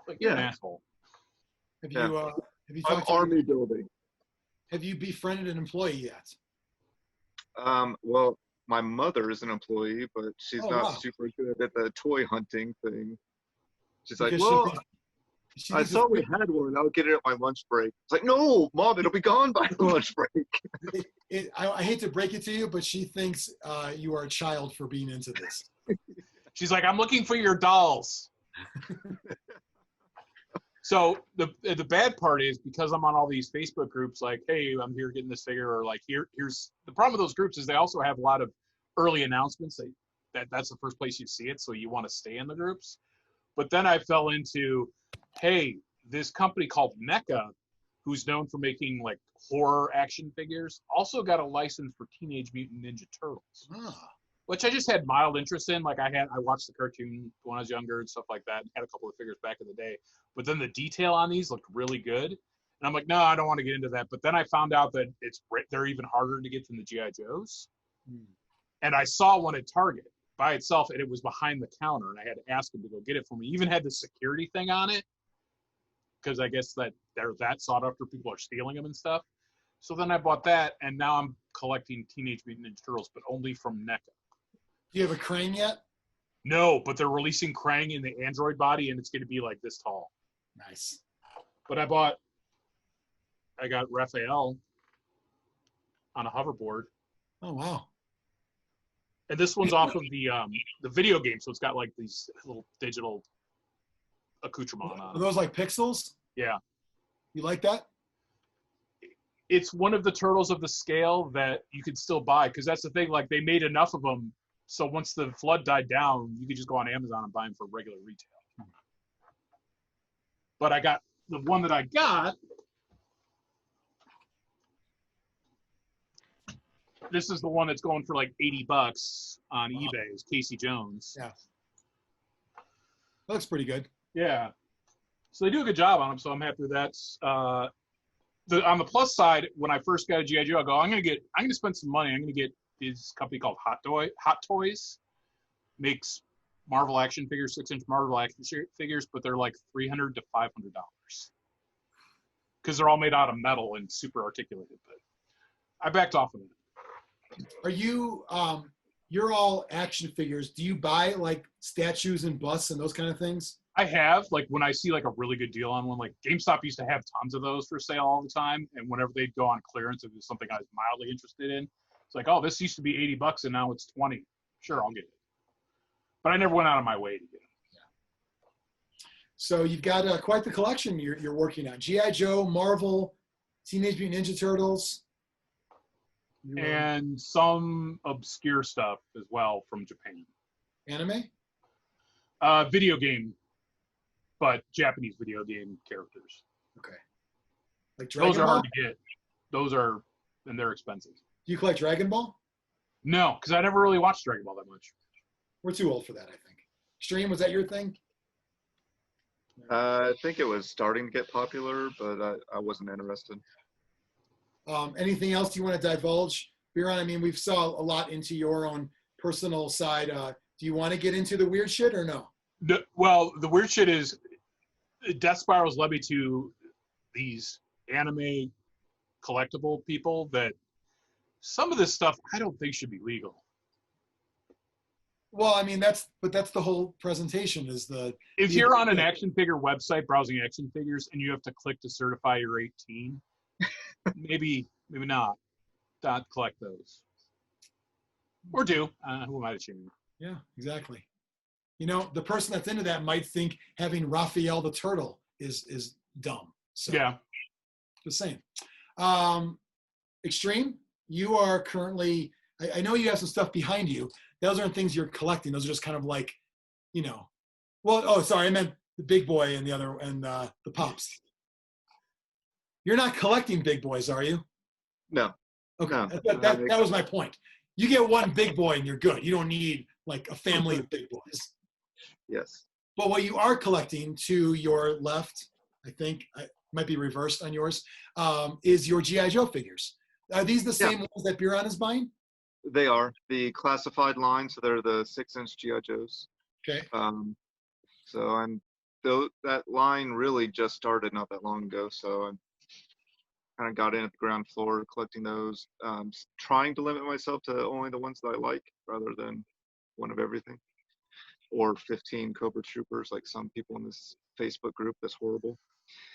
Like, you're an asshole. Have you I'm army building. Have you befriended an employee yet? Well, my mother is an employee, but she's not super good at the toy hunting thing. She's like, well, I saw we had one. I'll get it at my lunch break. It's like, no, Mom, it'll be gone by the lunch break. I hate to break it to you, but she thinks you are a child for being into this. She's like, I'm looking for your dolls. So the bad part is because I'm on all these Facebook groups, like, hey, I'm here getting this figure, or like, here's the problem with those groups is they also have a lot of early announcements. That's the first place you see it, so you want to stay in the groups. But then I fell into, hey, this company called NECA, who's known for making like horror action figures, also got a license for Teenage Mutant Ninja Turtles, which I just had mild interest in. Like I watched the cartoon when I was younger and stuff like that, and had a couple of figures back in the day. But then the detail on these looked really good. And I'm like, no, I don't want to get into that. But then I found out that they're even harder to get than the G.I. Joes. And I saw one at Target by itself, and it was behind the counter, and I had to ask him to go get it for me. Even had the security thing on it, because I guess that they're that sought after, people are stealing them and stuff. So then I bought that, and now I'm collecting Teenage Mutant Ninja Turtles, but only from NECA. Do you have a Krang yet? No, but they're releasing Krang in the Android body, and it's going to be like this tall. Nice. But I got Raphael on a hoverboard. Oh, wow. And this one's off of the video game, so it's got like these little digital accoutrement on it. Are those like pixels? Yeah. You like that? It's one of the turtles of the scale that you can still buy, because that's the thing, like they made enough of them, so once the flood died down, you could just go on Amazon and buy them for regular retail. But I got the one that I got. This is the one that's going for like $80 on eBay. It's Casey Jones. Yeah. Looks pretty good. Yeah. So they do a good job on them, so I'm happy with that. On the plus side, when I first got a GI Joe, I go, I'm gonna spend some money. I'm gonna get this company called Hot Toys. Makes Marvel action figures, 6-inch Marvel action figures, but they're like $300 to $500 because they're all made out of metal and super articulated. But I backed off of it. Are you? You're all action figures. Do you buy like statues and busts and those kind of things? I have, like, when I see like a really good deal on one, like GameStop used to have tons of those for sale all the time, and whenever they'd go on clearance, if it was something I was mildly interested in, it's like, oh, this used to be $80 and now it's 20. Sure, I'll get it. But I never went out of my way to get it. So you've got quite the collection you're working on. G.I. Joe, Marvel, Teenage Mutant Ninja Turtles. And some obscure stuff as well from Japan. Anime? Video game, but Japanese video game characters. Okay. Like Dragon Those are Ball? hard to get. And they're expensive. Do you collect Dragon Ball? No, because I never really watched Dragon Ball that much. We're too old for that, I think. Xtreme, was that your thing? I think it was starting to get popular, but I wasn't interested. Anything else you want to divulge? Biran, I mean, we've saw a lot into your own personal side. Do you want to get into the weird shit or no? Well, the weird shit is Death Spirals led me to these anime collectible people that some of this stuff I don't think should be legal. Well, I mean, that's the whole presentation is if you're on an action figure website browsing action figures and you have to click to certify you're 18, maybe not collect those. Or do. Who am I to shame? Yeah, exactly. You know, the person that's into that might think having Raphael the Turtle is dumb. So, yeah. Just saying. Xtreme, you are currently, I know you have some stuff behind you. Those aren't things you're collecting. Those are just kind of like, you know, well, oh, sorry, I meant the big boy and the Pops. You're not collecting big boys, are you? No. Okay, No. that was my point. You get one big boy and you're good. You don't need like a family of big boys. Yes. But what you are collecting to your left, I think, might be reversed on yours, is your G.I. Joe figures. Are these the same ones that Biran is buying? They are the classified line, so they're the 6-inch G.I. Joes. Okay. That line really just started not that long ago, so I kind of got in at the ground floor collecting those, trying to limit myself to only the ones that I like rather than one of everything, or 15 Cobra Troopers like some people in this Facebook group. That's horrible.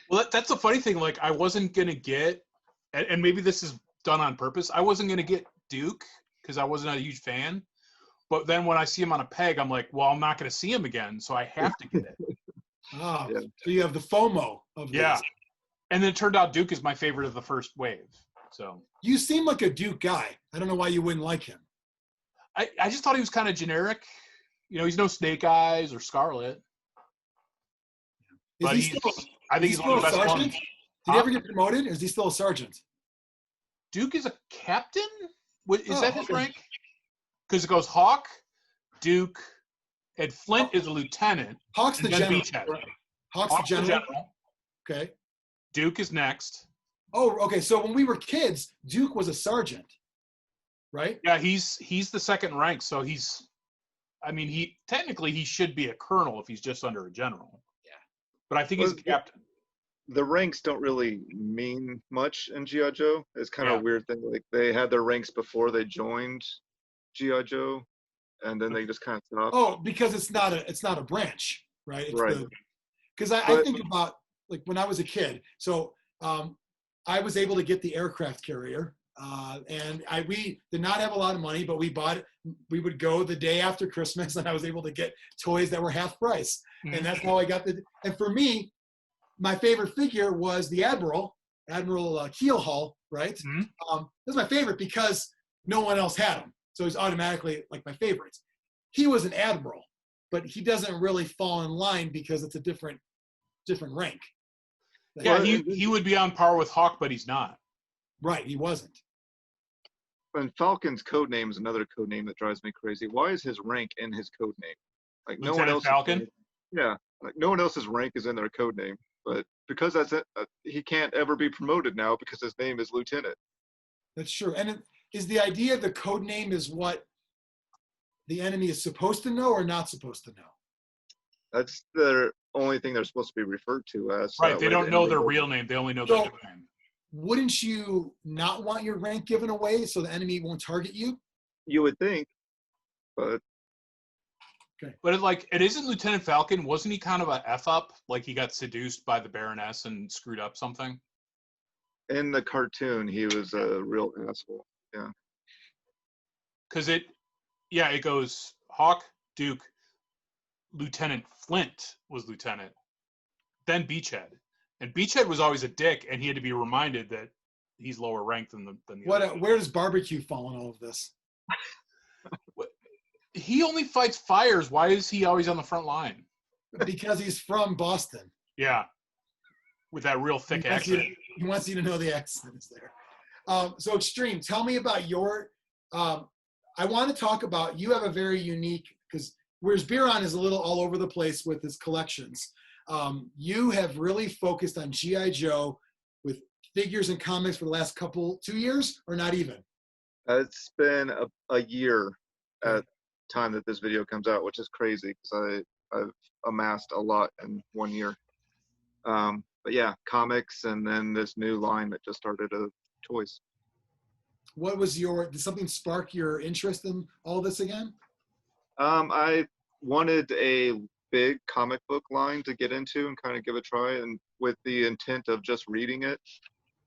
Well, that's the funny thing. Like, I wasn't going to get, and maybe this is done on purpose, I wasn't going to get Duke because I wasn't a huge fan. But then when I see him on a peg, I'm like, well, I'm not going to see him again, so I have to get it. Oh, yeah. So you have the FOMO of this. Yeah. And then it turned out Duke is my favorite of the first wave. So you seem like a Duke guy. I don't know why you wouldn't like him. I just thought he was kind of generic. You know, he's no Snake Eyes or Scarlet. I think he's one of the best ones. Did he ever get promoted? Is he still a sergeant? Duke is a captain? Is that his rank? Because it goes Hawk, Duke, and Flint is a lieutenant. Hawk's the general. Right? Hawk's the general. Okay. Duke is next. Oh, okay. So when we were kids, Duke was a sergeant, right? Yeah, he's the second rank. So technically he should be a colonel if he's just under a general. Yeah. But I think he's a captain. The ranks don't really mean much in G.I. Joe. It's kind of a weird thing. Like, they had their ranks before they joined G.I. Joe, and then they just kind of stopped. Oh, because it's not a branch, right? It's right. Because I think about, like, when I was a kid. So I was able to get the aircraft carrier, and we did not have a lot of money, but we bought it. We would go the day after Christmas, and I was able to get toys that were half price, and that's how I got And for me, my favorite figure was the Admiral Keelhaul, right? Mm-hmm. That's my favorite because no one else had him. So he's automatically like my favorite. He was an Admiral, but he doesn't really fall in line because it's a different rank. Yeah, he would be on par with Hawk, but he's not. Right, he wasn't. And Falcon's code name is another code name that drives me crazy. Why is his rank in his code name? Like, Lieutenant no one else. Falcon? Yeah, like no one else's rank is in their code name, but because that's it, he can't ever be promoted now because his name is Lieutenant. That's true. And is the idea the code name is what the enemy is supposed to know or not supposed to know? That's the only thing they're supposed to be referred to as. Right. They don't know their real name. They only know their code name. Wouldn't you not want your rank given away so the enemy won't target you? You would think, but. Okay. But it isn't Lieutenant Falcon. Wasn't he kind of a F up? Like he got seduced by the Baroness and screwed up something? In the cartoon, he was a real asshole. Yeah. Because it goes Hawk, Duke, Lieutenant Flint was Lieutenant, then Beachhead. And Beachhead was always a dick, and he had to be reminded that he's lower ranked than the other. Where does Barbecue fall in all of this? He only fights fires. Why is he always on the front line? Because he's from Boston. Yeah. With that real thick accent. He wants you to know the accent is there. So Xtreme, tell me about your I want to talk about, you have a very unique, because whereas Biran is a little all over the place with his collections, you have really focused on G.I. Joe with figures and comics for the last 2 years, or not even? It's been a year at time that this video comes out, which is crazy because I've amassed a lot in 1 year. But yeah, comics and then this new line that just started of toys. What was did something spark your interest in all this again? I wanted a big comic book line to get into and kind of give a try, and with the intent of just reading it.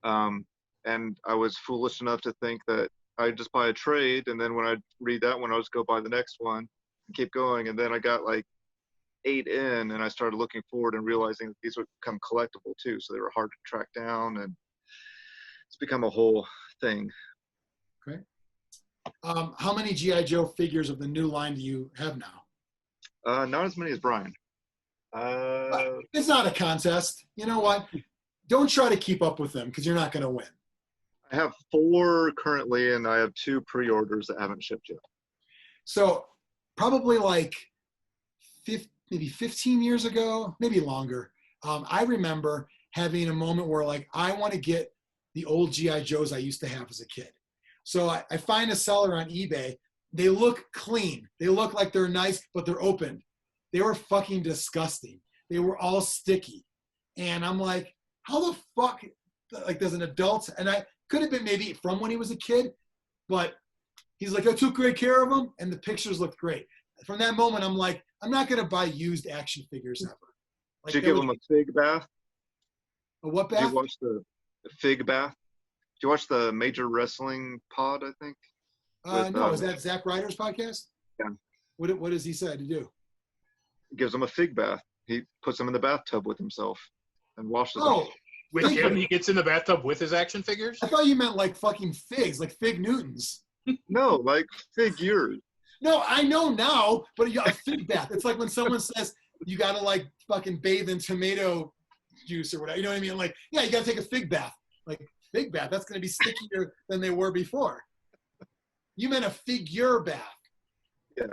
And I was foolish enough to think that I'd just buy a trade, and then when I'd read that one, I'll just go buy the next one and keep going. And then I got like 8 in, and I started looking forward and realizing that these would become collectible too, so they were hard to track down, and it's become a whole thing. Okay. How many G.I. Joe figures of the new line do you have now? Not as many as Brian. It's not a contest. You know what? Don't try to keep up with them because you're not going to win. I have 4 currently, and I have 2 pre-orders that haven't shipped yet. So probably like maybe 15 years ago, maybe longer, I remember having a moment where like, I want to get the old G.I. Joes I used to have as a kid. So I find a seller on eBay. They look clean. They look like they're nice, but they're opened. They were fucking disgusting. They were all sticky. And I'm like, how the fuck, like there's an adult, and I could have been maybe from when he was a kid, but he's like, I took great care of him, and the pictures looked great. From that moment, I'm like, I'm not going to buy used action figures ever. Like, did you give him a fig bath? A what bath? Did you watch the fig bath? Did you watch the Major Wrestling Pod, I think? No, is that Zack Ryder's podcast? Yeah. What does he say to do? He gives him a fig bath. He puts him in the bathtub with himself and washes Oh, him. With him, he gets in the bathtub with his action figures? I thought you meant like fucking figs, like Fig Newtons. No, like figures. No, I know now, but a fig bath. It's like when someone says you got to like fucking bathe in tomato juice or whatever. You know what I mean? Like, yeah, you got to take a fig bath. Like, fig bath, that's going to be stickier than they were before. You meant a figure bath. Yes.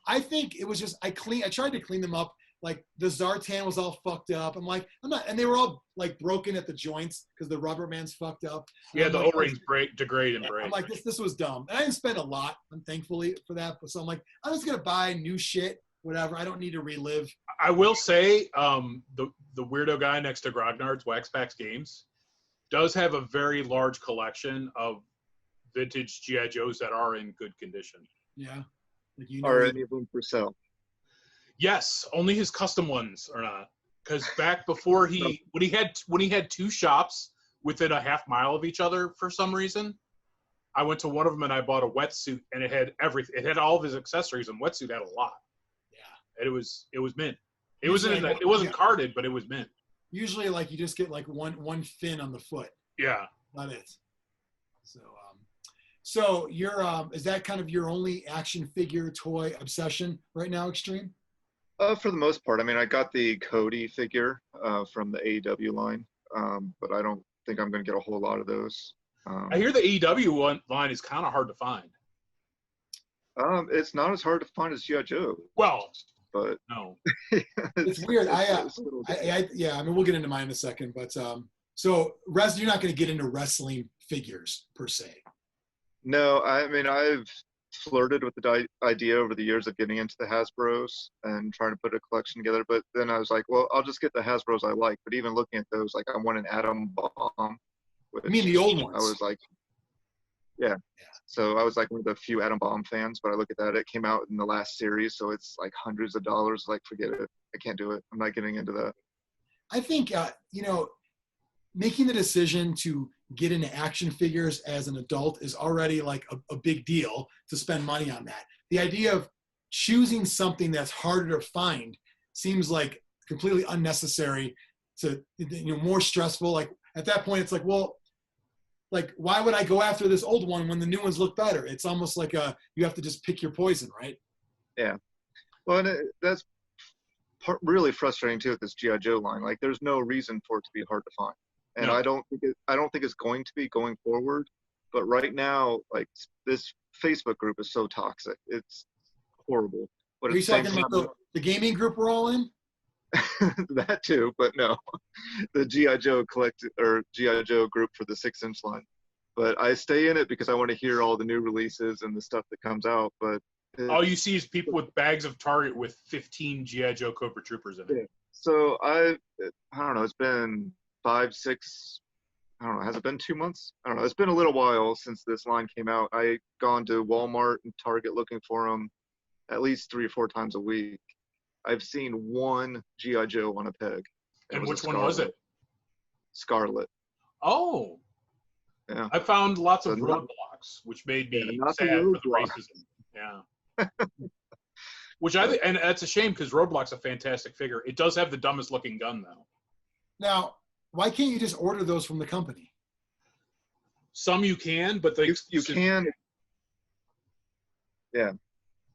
I think it was just, I tried to clean them up. Like the Zartan was all fucked up. I'm like, and they were all like broken at the joints because the rubber band's fucked up. Yeah, the O-rings degrade and break. I'm like, this was dumb. And I didn't spend a lot, thankfully, for that. So I'm like, I'm just going to buy new shit, whatever. I don't need to relive. I will say the weirdo guy next to Grognard's Wax Packs Games does have a very large collection of vintage G.I. Joes that are in good condition. Yeah. Like, Are any of them for sale? Yes, only his custom ones are not. Because back before when he had 2 shops within a half mile of each other for some reason, I went to one of them and I bought a wetsuit and it had everything. It had all of his accessories, and wetsuit had a lot. Yeah. And it was mint. It wasn't carded, but it was mint. Usually, like, you just get like one fin on the foot. Yeah. Not it. So you're is that kind of your only action figure toy obsession right now, Xtreme? For the most part. I mean, I got the Cody figure from the AEW line, but I don't think I'm going to get a whole lot of those. I hear the AEW line is kind of hard to find. It's not as hard to find as G.I. Joe. Well, but no. It's weird. It's Yeah, I mean, we'll get into mine in a second, but so you're not going to get into wrestling figures per se. No, I mean, I've flirted with the idea over the years of getting into the Hasbros and trying to put a collection together, but then I was like, well, I'll just get the Hasbros I like. But even looking at those, like I want an Atom Bomb. I mean, the old ones. I was like, yeah. So I was like one of the few Atom Bomb fans, but I look at that, it came out in the last series, so it's like hundreds of dollars. Like, forget it. I can't do it. I'm not getting into that. I think, making the decision to get into action figures as an adult is already like a big deal to spend money on that. The idea of choosing something that's harder to find seems like completely unnecessary to, more stressful. Like at that point, it's like, well, like, why would I go after this old one when the new ones look better? It's almost like you have to just pick your poison, right? Yeah. Well, and that's really frustrating too with this G.I. Joe line. Like, there's no reason for it to be hard to find. And No. I don't think it's going to be going forward. But right now, like, this Facebook group is so toxic. It's horrible. But Are you talking about the gaming group we're all in? that too, but no, the G.I. Joe G.I. Joe group for the 6-inch line. But I stay in it because I want to hear all the new releases and the stuff that comes out. But All you see is people with bags of Target with 15 G.I. Joe Cobra Troopers in it. Yeah. So I don't know. It's been 5, 6. I don't know. Has it been 2 months? I don't know. It's been a little while since this line came out. I gone to Walmart and Target looking for them at least 3 or 4 times a week. I've seen one G.I. Joe on a peg. And which one was it? Scarlet. Oh. Yeah. I found lots of So roadblocks, which made me not the sad for the roadblock. racism. Yeah. Which I think, and that's a shame because Roadblock's a fantastic figure. It does have the dumbest looking gun though. Now, why can't you just order those from the company? Some you can, but You can. Yeah.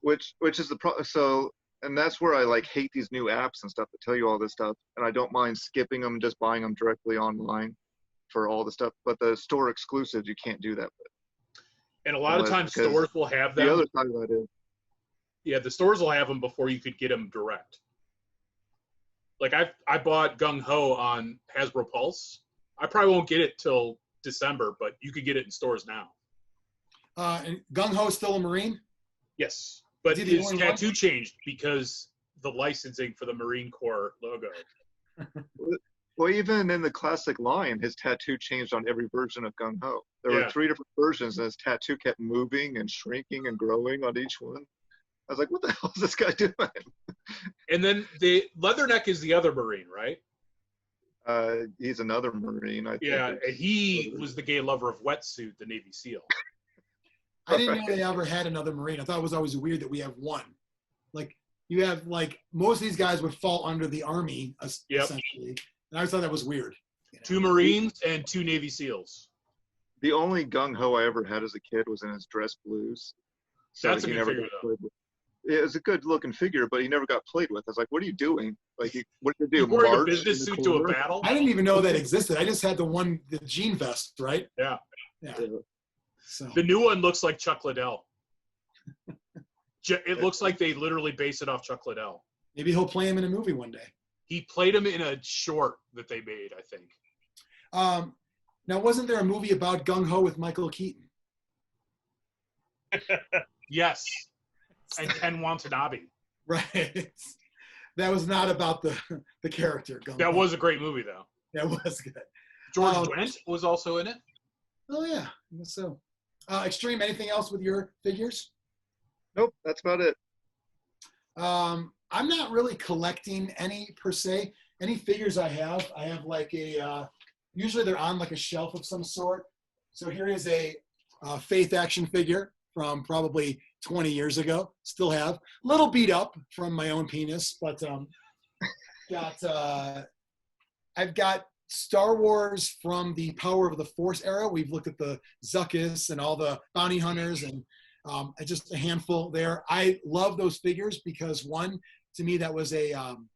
Which is the problem. So, and that's where I like hate these new apps and stuff that tell you all this stuff. And I don't mind skipping them, just buying them directly online for all the stuff. But the store exclusives, you can't do that with. And a lot of times Because stores will have them. The other side of that is, Yeah, the stores will have them before you could get them direct. Like I bought Gung Ho on Hasbro Pulse. I probably won't get it till December, but you could get it in stores now. And Gung Ho still a Marine? Yes, but Is he the his only tattoo one? changed because the licensing for the Marine Corps logo. well, even in the classic line, his tattoo changed on every version of Gung Ho. There Yeah. were 3 different versions, and his tattoo kept moving and shrinking and growing on each one. I was like, what the hell is this guy doing? And then the Leatherneck is the other Marine, right? He's another Marine. I think. Yeah, and he was the gay lover of Wetsuit, the Navy SEAL. I didn't know they ever had another Marine. I thought it was always weird that we have one. Like, you have, like, most of these guys would fall under the Army, essentially. And I always thought that was weird. 2 Marines and 2 Navy SEALs. The only Gung Ho I ever had as a kid was in his Dress Blues. So That's a he good never figure, got though. played with. It was a good looking figure, but he never got played with. I was like, what are you doing? Like, what did you You're do? wearing a March business in the suit to a corner? battle? I didn't even know that existed. I just had the jean vest, right? Yeah. Yeah. So The new one looks like Chuck Liddell. It looks like they literally base it off Chuck Liddell. maybe he'll play him in a movie one day. He played him in a short that they made, I think. Now, wasn't there a movie about Gung Ho with Michael Keaton? Yes. And Ken Watanabe. Right. That was not about the character. Gung That Ho. was a great movie, though. That was good. George Um, Wendt was also in it. Oh yeah, I guess so. Xtreme, anything else with your figures? Nope, that's about it. I'm not really collecting any per se. Any figures I have like a, usually they're on like a shelf of some sort. So here is a Faith action figure from probably 20 years ago. Still have. A little beat up from my own penis, but I've got Star Wars from the Power of the Force era. We've looked at the Zuckuss and all the bounty hunters and just a handful there. I love those figures because one, to me, that was when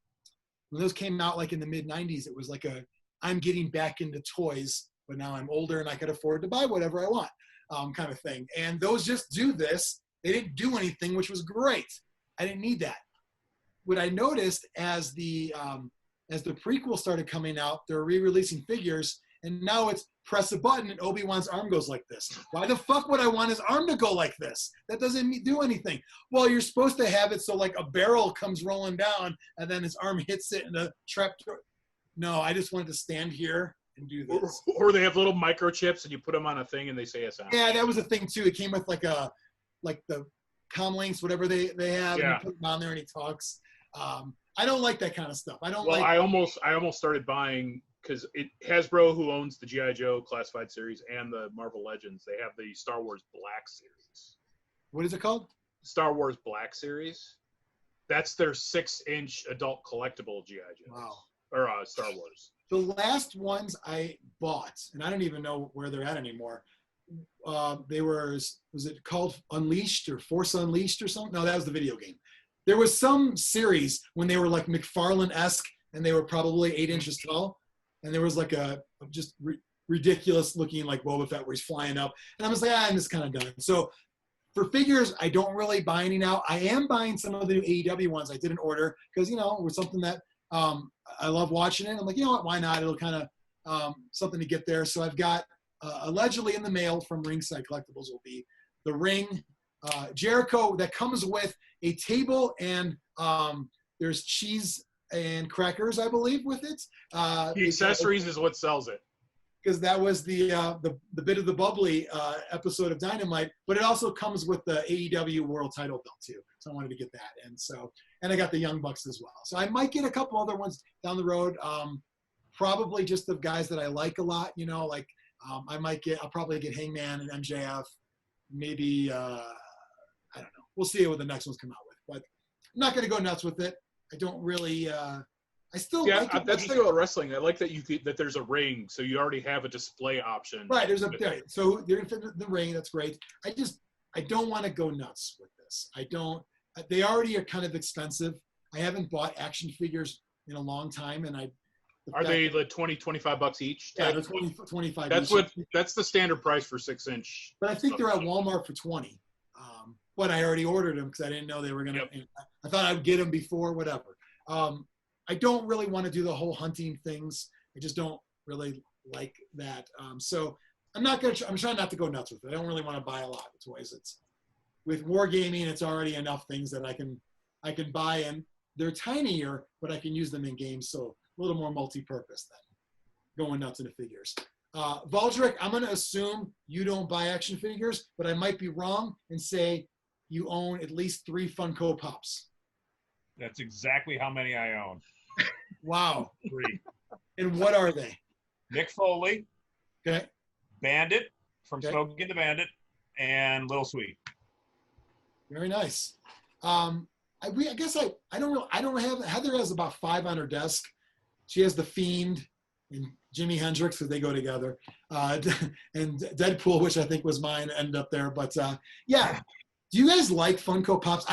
those came out like in the mid 90s, it was like I'm getting back into toys, but now I'm older and I could afford to buy whatever I want kind of thing. And those just do this. They didn't do anything, which was great. I didn't need that. what I noticed as the prequel started coming out, they're re-releasing figures, and now it's press a button and Obi-Wan's arm goes like this. Why the fuck would I want his arm to go like this? That doesn't do anything. Well, you're supposed to have it so like a barrel comes rolling down and then his arm hits it in a trap. No, I just wanted to stand here and do this. Or they have little microchips and you put them on a thing and they say a sound. Yeah, that was a thing too. It came with like the comlinks, whatever they have, Yeah. and you put him on there and he talks. I don't like that kind of stuff. I almost started buying, because Hasbro, who owns the G.I. Joe Classified series and the Marvel Legends, they have the Star Wars Black series. What is it called? Star Wars Black series. That's their 6-inch adult collectible G.I. Joe. Wow. Or Star Wars. The last ones I bought, and I don't even know where they're at anymore. They were, was it called Unleashed or Force Unleashed or something? No, that was the video game. There was some series when they were like McFarlane-esque and they were probably 8 inches tall. And there was like a just ridiculous looking like Boba Fett where he's flying up. And I was like, I'm just kind of done. So for figures, I don't really buy any now. I am buying some of the new AEW ones I didn't order because, you know, it was something that I love watching it. I'm like, you know what, why not? It'll kind of something to get there. So I've got allegedly in the mail from Ringside Collectibles will be the ring Jericho that comes with a table and there's cheese and crackers, I believe, with it. The accessories is what sells it. Because that was the bit of the bubbly episode of Dynamite, but it also comes with the AEW World Title belt too. So I wanted to get that, and I got the Young Bucks as well. So I might get a couple other ones down the road. Probably just the guys that I like a lot. You know, like I'll probably get Hangman and MJF. Maybe I don't know. We'll see what the next ones come out with, but I'm not going to go nuts with it. I don't really. I still like it. That's the thing about wrestling. I like that there's a ring, so you already have a display option. Right, so you're in the ring. That's great. I don't want to go nuts with this. I don't. They already are kind of expensive. I haven't bought action figures in a long time, and are they like $20-25 each? Yeah, they're 25. That's the standard price for 6-inch. But I think they're at Walmart for 20. But I already ordered them because I didn't know they were gonna. Yep. I thought I'd get them before whatever. I don't really want to do the whole hunting things. I just don't really like that. So I'm trying not to go nuts with it. I don't really want to buy a lot of toys. With wargaming, it's already enough things that I can buy, and they're tinier, but I can use them in games. So a little more multi-purpose than going nuts into figures. Valdric, I'm going to assume you don't buy action figures, but I might be wrong and say you own at least 3 Funko Pops. That's exactly how many I own. Wow. 3. And what are they? Nick Foley. Okay. Bandit from Smokey the Bandit, and Little Sweet. Very nice. I guess I don't have Heather has about 5 on her desk. She has the Fiend and Jimi Hendrix, because they go together, and Deadpool, which I think was mine, ended up there. But yeah, do you guys like Funko Pops?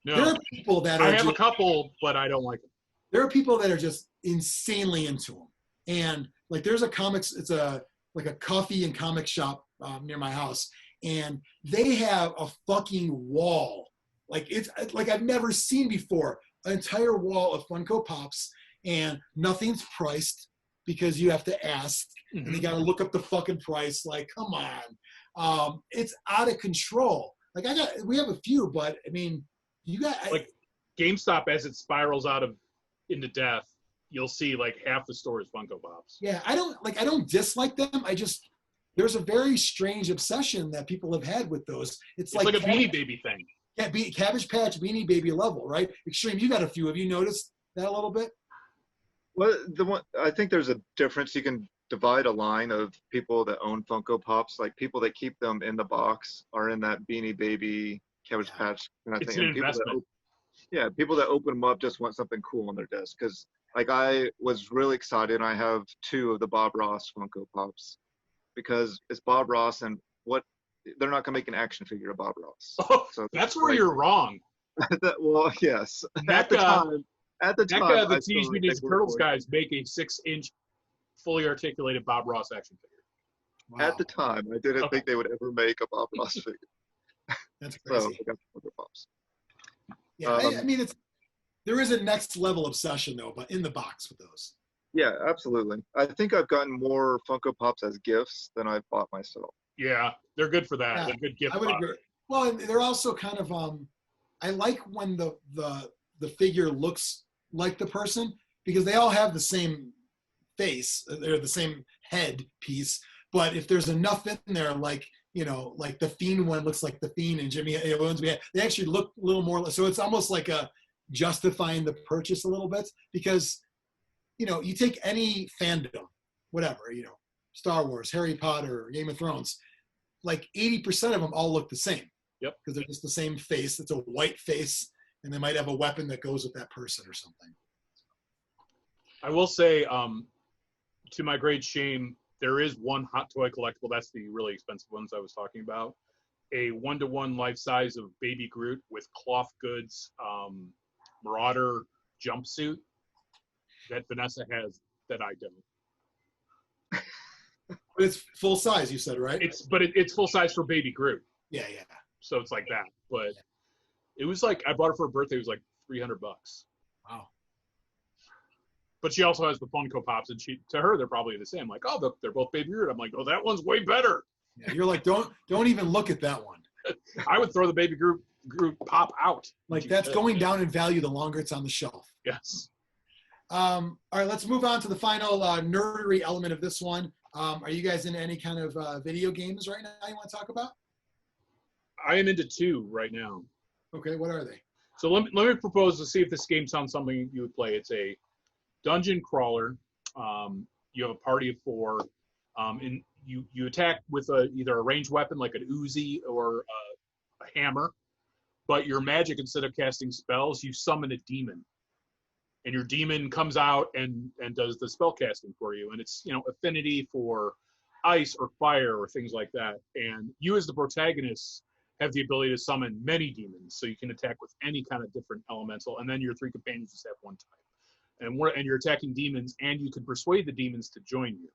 No. There are people that I have a couple, but I don't like them. There are people that are just insanely into them, and like there's a comics. It's like a coffee and comic shop near my house, and they have a fucking wall. Like it's like I've never seen before. An entire wall of Funko Pops, and nothing's priced because you have to ask, and you got to look up the fucking price. Like, come on, it's out of control. Like we have a few, but I mean, you got like GameStop as it spirals into death. You'll see like half the store is Funko Pops. Yeah, I don't dislike them. There's a very strange obsession that people have had with those. It's like a Beanie Baby thing. Yeah, Cabbage Patch, Beanie Baby level, right? Xtreme, you got a few. Have you noticed that a little bit? Well, I think there's a difference. You can divide a line of people that own Funko Pops, like people that keep them in the box are in that Beanie Baby, Cabbage Patch kind of it's thing. An investment. People that open them up just want something cool on their desk. Because like I was really excited, and I have 2 of the Bob Ross Funko Pops because it's Bob Ross, and they're not gonna make an action figure of Bob Ross. Oh, so that's where you're wrong. Well, yes. At the time, the Teenage Mutant Ninja Turtles guys make a 6-inch fully articulated Bob Ross action figure. Wow. At the time, I didn't think they would ever make a Bob Ross figure. That's crazy. So I got Funko Pops. Yeah, I mean There is a next level obsession though, but in the box with those. Yeah, absolutely. I think I've gotten more Funko Pops as gifts than I've bought myself. Yeah, they're good for that. Yeah, They're good gift I would box. agree. Well, and they're also kind of I like when the figure looks like the person, because they all have the same face, they're the same head piece. But if there's enough in there, like, you know, like the Fiend one looks like the Fiend, and Jimmy, the ones we had, they actually look a little more. So it's almost like a justifying the purchase a little bit, because, you know, you take any fandom, whatever, you know, Star Wars, Harry Potter, Game of Thrones, like 80% of them all look the same. Yep. Because they're just the same face. It's a white face, and they might have a weapon that goes with that person or something. I will say, to my great shame, there is one Hot Toy collectible. That's the really expensive ones I was talking about. A 1-to-1 life size of Baby Groot with cloth goods, Marauder jumpsuit that Vanessa has that I don't. But it's full size, you said, right? It's full size for Baby Groot. Yeah. So it's like that. But it was like, I bought it for her birthday. It was like $300. Wow. But she also has the Funko Pops, and to her they're probably the same. Like, oh, they're both Baby Groot. I'm like, oh, that one's way better. Yeah, you're like, don't even look at that one. I would throw the Baby Groot pop out. Like, that's going down in value the longer it's on the shelf. Yes. All right, let's move on to the final nerdery element of this one. Are you guys into any kind of video games right now you want to talk about? I am into 2 right now. Okay, what are they? So let me propose to see if this game sounds something you would play. It's a dungeon crawler. You have a party of 4, and you attack with either a ranged weapon like an Uzi or a hammer. But your magic, instead of casting spells, you summon a demon, and your demon comes out and does the spell casting for you. And it's, you know, affinity for ice or fire or things like that. And you as the protagonist have the ability to summon many demons, so you can attack with any kind of different elemental. And then your 3 companions just have 1 type. And you're attacking demons, and you can persuade the demons to join you.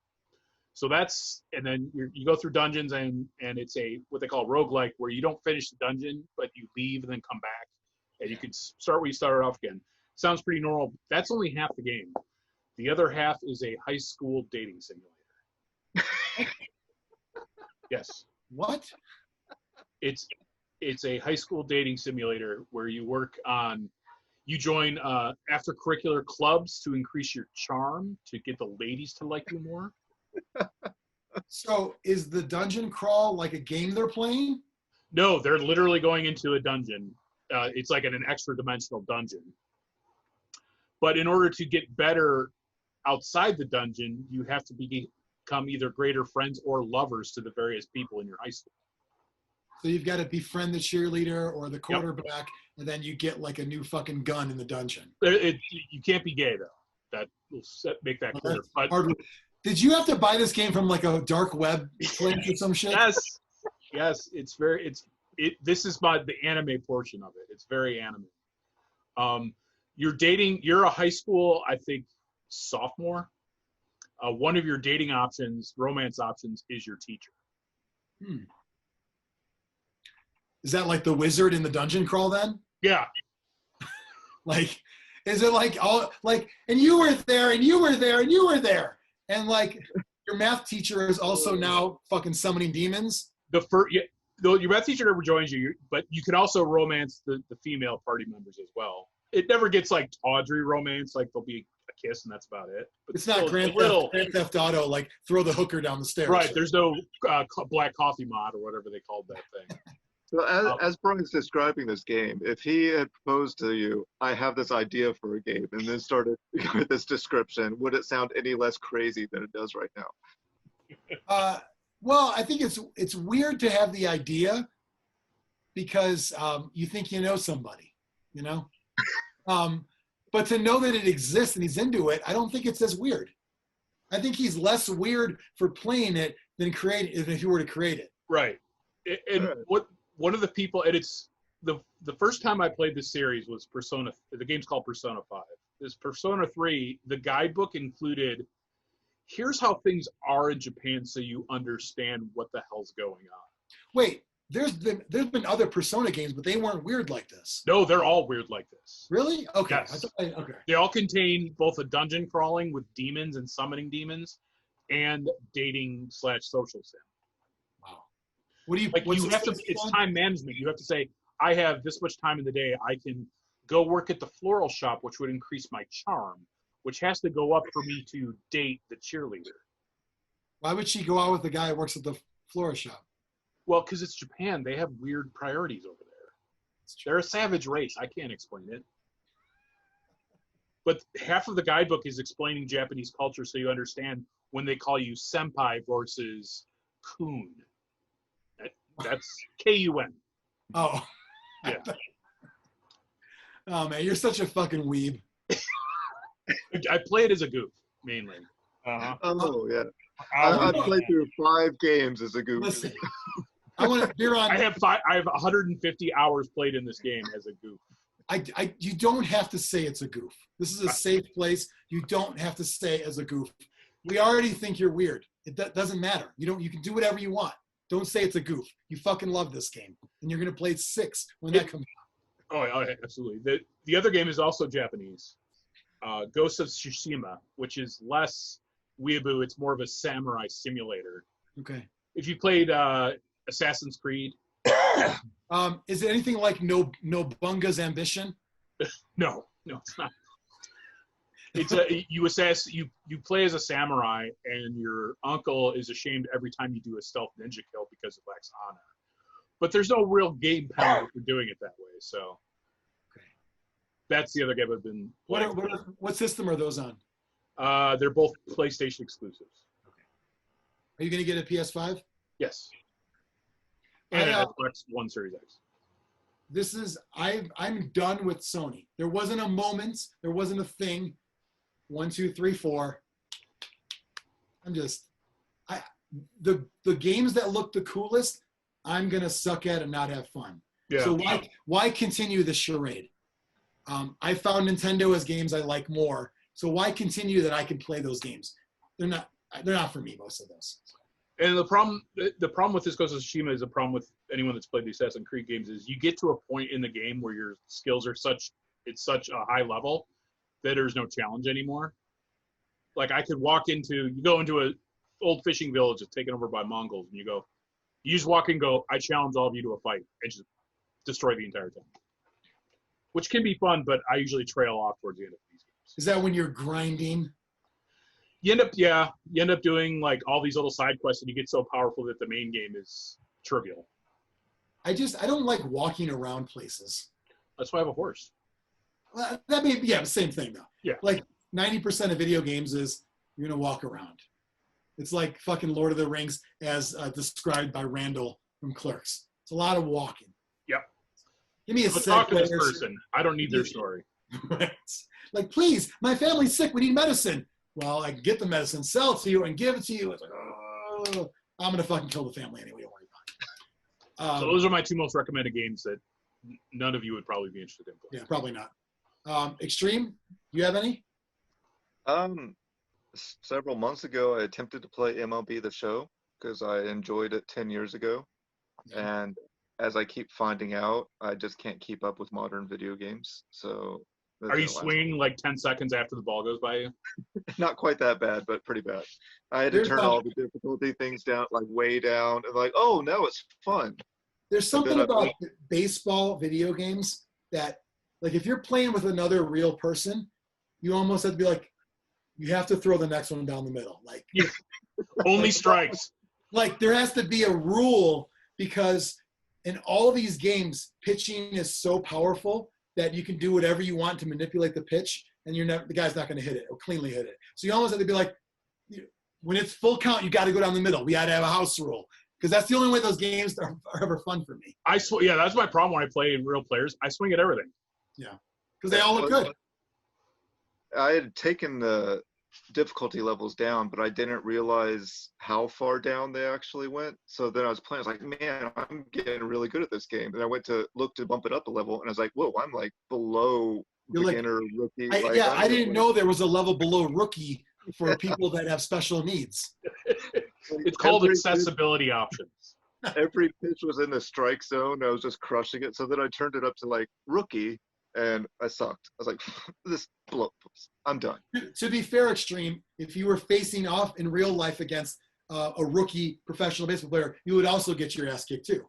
So and then you go through dungeons, and it's what they call roguelike, where you don't finish the dungeon, but you leave and then come back, and you can start where you started off again. Sounds pretty normal. That's only half the game. The other half is a high school dating simulator. Yes. What? It's a high school dating simulator where you join after-curricular clubs to increase your charm, to get the ladies to like you more. So is the dungeon crawl like a game they're playing? No, they're literally going into a dungeon. It's like an extra dimensional dungeon. But in order to get better outside the dungeon, you have to become either greater friends or lovers to the various people in your high school. So you've got to befriend the cheerleader or the quarterback, Yep. And then you get like a new fucking gun in the dungeon. You can't be gay, though. That will make that clear. But did you have to buy this game from like a dark web link or some shit? Yes. This is the anime portion of it. It's very anime. You're a high school, I think, sophomore. One of your dating options, romance options, is your teacher. Is that like the wizard in the dungeon crawl then? Yeah. Like, is it like and you were there, and you were there, and you were there, and like your math teacher is also now fucking summoning demons? Your math teacher never joins you, but you can also romance the female party members as well. It never gets like tawdry romance, like there'll be a kiss and that's about it. But it's not Grand Theft Auto, like throw the hooker down the stairs. Right, there's no black coffee mod or whatever they called that thing. So as Brian's describing this game, if he had proposed to you, I have this idea for a game, and then started with this description, would it sound any less crazy than it does right now? Well, I think it's weird to have the idea because you think you know somebody, you know? But to know that it exists and he's into it, I don't think it's as weird. I think he's less weird for playing it than creating it if he were to create it. Right. And one of the people, and it's the first time I played this series was Persona. The game's called Persona 5. This Persona 3, the guidebook included, here's how things are in Japan so you understand what the hell's going on. Wait, there's been other Persona games, but they weren't weird like this. No, they're all weird like this. Really? Okay. Yes. Okay. They all contain both a dungeon crawling with demons and summoning demons, and dating/social sim. Wow. What do you? Like you have to. It's time management. You have to say, I have this much time in the day. I can go work at the floral shop, which would increase my charm, which has to go up for me to date the cheerleader. Why would she go out with the guy who works at the floral shop? Well, because it's Japan. They have weird priorities over there. They're a savage race. I can't explain it. But half of the guidebook is explaining Japanese culture so you understand when they call you senpai versus kun. That's K-U-N. Oh. Yeah. Oh, man, you're such a fucking weeb. I play it as a goof, mainly. Uh-huh. Oh, yeah. I played through 5 games as a goof. Listen, I want to. Biran, I have 150 hours played in this game as a goof. You don't have to say it's a goof. This is a safe place. You don't have to say as a goof. We already think you're weird. It doesn't matter. You can do whatever you want. Don't say it's a goof. You fucking love this game, and you're gonna play 6 when that comes out. Oh, absolutely. The other game is also Japanese. Ghost of Tsushima, which is less weeaboo. It's more of a samurai simulator. Okay. If you played Assassin's Creed. Is it anything like Nobunga's Ambition? No, it's not. It's you play as a samurai, and your uncle is ashamed every time you do a stealth ninja kill because it lacks honor. But there's no real game power for doing it that way. So that's the other game I've been playing. What system are those on? They're both PlayStation exclusives. Okay. Are you going to get a PS5? Yes. And an Xbox One Series X. I'm done with Sony. There wasn't a moment. There wasn't a thing. 1, 2, 3, 4. The games that look the coolest, I'm gonna suck at and not have fun. Yeah. So why continue the charade? I found Nintendo as games I like more. So why continue that I can play those games? They're not for me, most of those. And the problem with this Ghost of Tsushima is a problem with anyone that's played the Assassin's Creed games is you get to a point in the game where your skills are such a high level that there's no challenge anymore. Like you go into an old fishing village that's taken over by Mongols, and you just walk and go, I challenge all of you to a fight, and just destroy the entire town. Which can be fun, but I usually trail off towards the end of these games. Is that when you're grinding? You end up doing like all these little side quests, and you get so powerful that the main game is trivial. I don't like walking around places. That's why I have a horse. Same thing though. Yeah. Like 90% of video games is you're gonna walk around. It's like fucking Lord of the Rings as described by Randall from Clerks. It's a lot of walking. Yep. Give me a talk to this person. I don't need their story. Right. Like, please, my family's sick. We need medicine. Well, I can get the medicine, sell it to you, and give it to you. It's like, oh, I'm gonna fucking kill the family anyway. Don't worry about it. So those are my 2 most recommended games that none of you would probably be interested in playing. Yeah, probably not. Xtreme, do you have any? Several months ago, I attempted to play MLB The Show because I enjoyed it 10 years ago. Yeah. And as I keep finding out, I just can't keep up with modern video games. So, are you swinging like 10 seconds after the ball goes by you? Not quite that bad, but pretty bad. I had to turn all the difficulty things down, like way down, and like, oh, now it's fun. There's something about baseball video games that, like, if you're playing with another real person, you almost have to be like, you have to throw the next one down the middle. Like, only strikes. Like, there has to be a rule because in all these games, pitching is so powerful that you can do whatever you want to manipulate the pitch, and the guy's not going to hit it or cleanly hit it. So you almost have to be like, when it's full count, you got to go down the middle. We had to have a house rule because that's the only way those games are ever fun for me. That's my problem when I play real players. I swing at everything. Yeah, because they all look good. I had taken the difficulty levels down, but I didn't realize how far down they actually went. So then I was playing, I was like, man, I'm getting really good at this game. And I went to look to bump it up a level, and I was like, whoa, I'm like below beginner, rookie. I didn't know there was a level below rookie for people that have special needs. It's called accessibility options. every pitch was in the strike zone. I was just crushing it. So then I turned it up to like rookie, and I sucked. I was like, this blows. I'm done. To be fair, Xtreme, if you were facing off in real life against a rookie professional baseball player, you would also get your ass kicked too.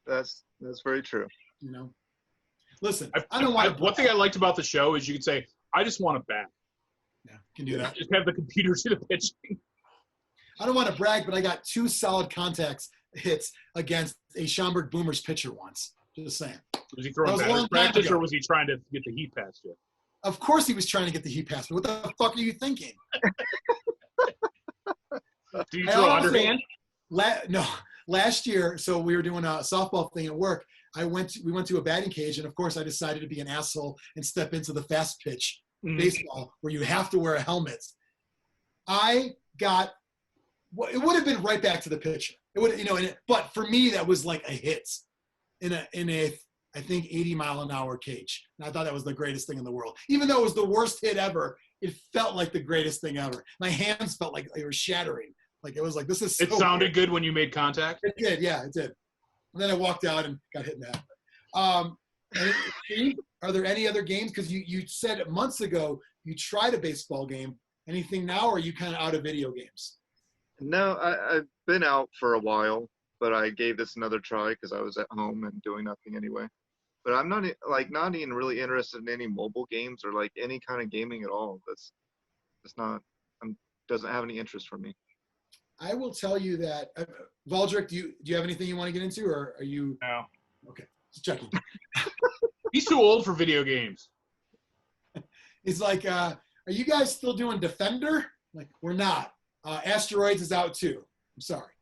That's very true. You know. Listen, I don't want to. One thing I liked about the show is you could say, "I just want to bat." Yeah, can do that. Just have the computer do the pitching. I don't want to brag, but I got 2 solid contacts hits against a Schaumburg Boomers pitcher once. Just saying. Was he throwing batter's practice, or was he trying to get the heat past you? Of course he was trying to get the heat past me. What the fuck are you thinking? Do you throw underhand? No. Last year, so we were doing a softball thing at work. We went to a batting cage, and of course I decided to be an asshole and step into the fast pitch baseball where you have to wear a helmet. It would have been right back to the pitcher. It would, but for me that was like a hit in a I think 80-mile-an-hour cage. And I thought that was the greatest thing in the world. Even though it was the worst hit ever, it felt like the greatest thing ever. My hands felt like they were shattering. Like it was like, this is so It sounded good when you made contact? It did, yeah, it did. And then I walked out and got hit in the head. Are there any other games? Because you said months ago you tried a baseball game. Anything now, or are you kind of out of video games? No, I've been out for a while, but I gave this another try because I was at home and doing nothing anyway. But I'm not even really interested in any mobile games or like any kind of gaming at all. That's doesn't have any interest for me. I will tell you that, Valdric, do you have anything you want to get into, or are you? No. Okay, just checking. He's too old for video games. He's like, are you guys still doing Defender? Like, we're not. Asteroids is out too. I'm sorry.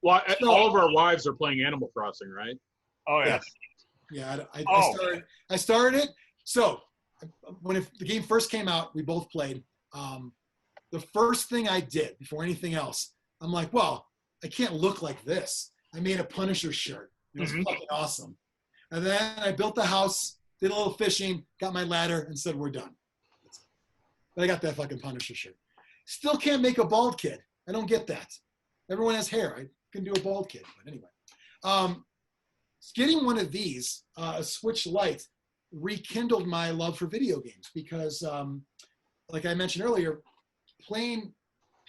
Well, all of our wives are playing Animal Crossing, right? Oh yeah. Yeah, I started it. So when the game first came out, we both played. The first thing I did before anything else, I'm like, well, I can't look like this. I made a Punisher shirt. It was fucking awesome. And then I built the house, did a little fishing, got my ladder, and said, we're done. But I got that fucking Punisher shirt. Still can't make a bald kid. I don't get that. Everyone has hair. I can do a bald kid. But anyway. Getting one of these, a Switch Lite, rekindled my love for video games because, like I mentioned earlier, playing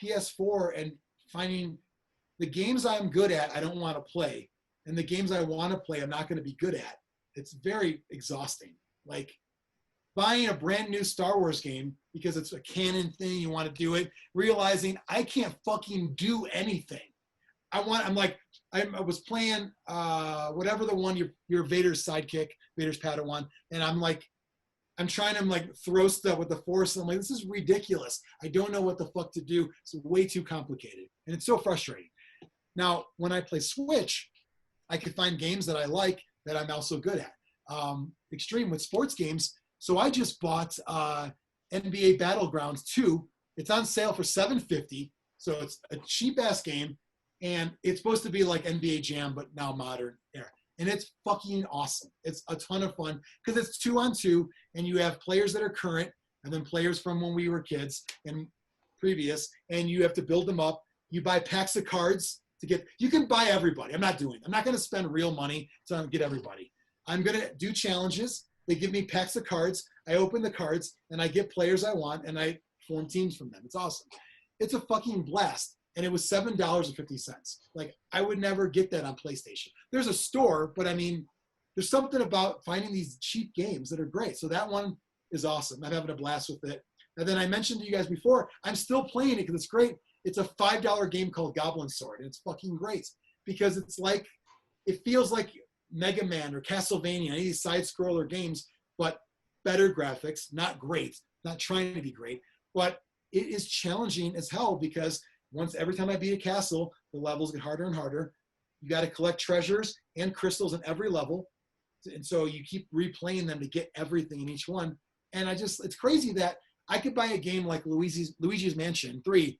PS4 and finding the games I'm good at, I don't want to play. And the games I want to play, I'm not going to be good at. It's very exhausting. Like buying a brand new Star Wars game because it's a canon thing, you want to do it, realizing I can't fucking do anything. I was playing whatever the one, your Vader's sidekick, Vader's Padawan, and I'm trying to throw stuff with the Force, and I'm like, this is ridiculous. I don't know what the fuck to do. It's way too complicated, and it's so frustrating. Now, when I play Switch, I can find games that I like that I'm also good at. Xtreme with sports games. So I just bought NBA Battlegrounds 2. It's on sale for $7.50. So it's a cheap ass game, and it's supposed to be like NBA Jam, but now modern era. And it's fucking awesome. It's a ton of fun because it's 2-on-2, and you have players that are current and then players from when we were kids and previous, and you have to build them up. You buy packs of cards you can buy everybody. I'm not going to spend real money to get everybody. I'm going to do challenges. They give me packs of cards. I open the cards and I get players I want and I form teams from them. It's awesome. It's a fucking blast. And it was $7.50. Like, I would never get that on PlayStation. There's a store, but I mean, there's something about finding these cheap games that are great. So that one is awesome. I'm having a blast with it. And then I mentioned to you guys before, I'm still playing it because it's great. It's a $5 game called Goblin Sword, and it's fucking great because it feels like Mega Man or Castlevania, any of these side-scroller games, but better graphics, not great, not trying to be great, but it is challenging as hell because every time I beat a castle, the levels get harder and harder. You got to collect treasures and crystals in every level, and so you keep replaying them to get everything in each one. And it's crazy that I could buy a game like Luigi's Mansion 3,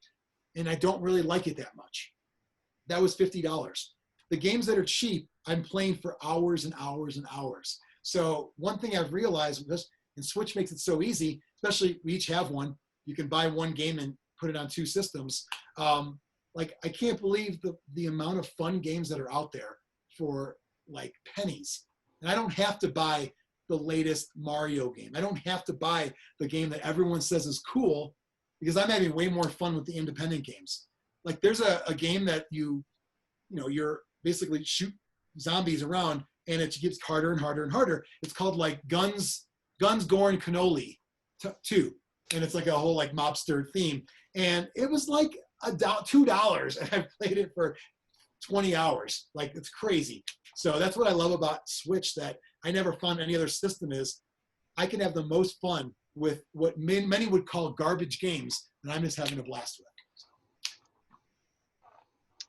and I don't really like it that much. That was $50. The games that are cheap, I'm playing for hours and hours and hours. So one thing I've realized, and Switch makes it so easy, especially we each have one. You can buy one game and put it on 2 systems. like, I can't believe the amount of fun games that are out there for like pennies. And I don't have to buy the latest Mario game. I don't have to buy the game that everyone says is cool, because I'm having way more fun with the independent games. Like, there's a game that you're basically shoot zombies around, and it gets harder and harder and harder. It's called like Guns, Gore, and Cannoli 2. And it's like a whole like mobster theme. And it was like $2, and I've played it for 20 hours. Like, it's crazy. So that's what I love about Switch that I never found any other system is I can have the most fun with what many would call garbage games, and I'm just having a blast with it.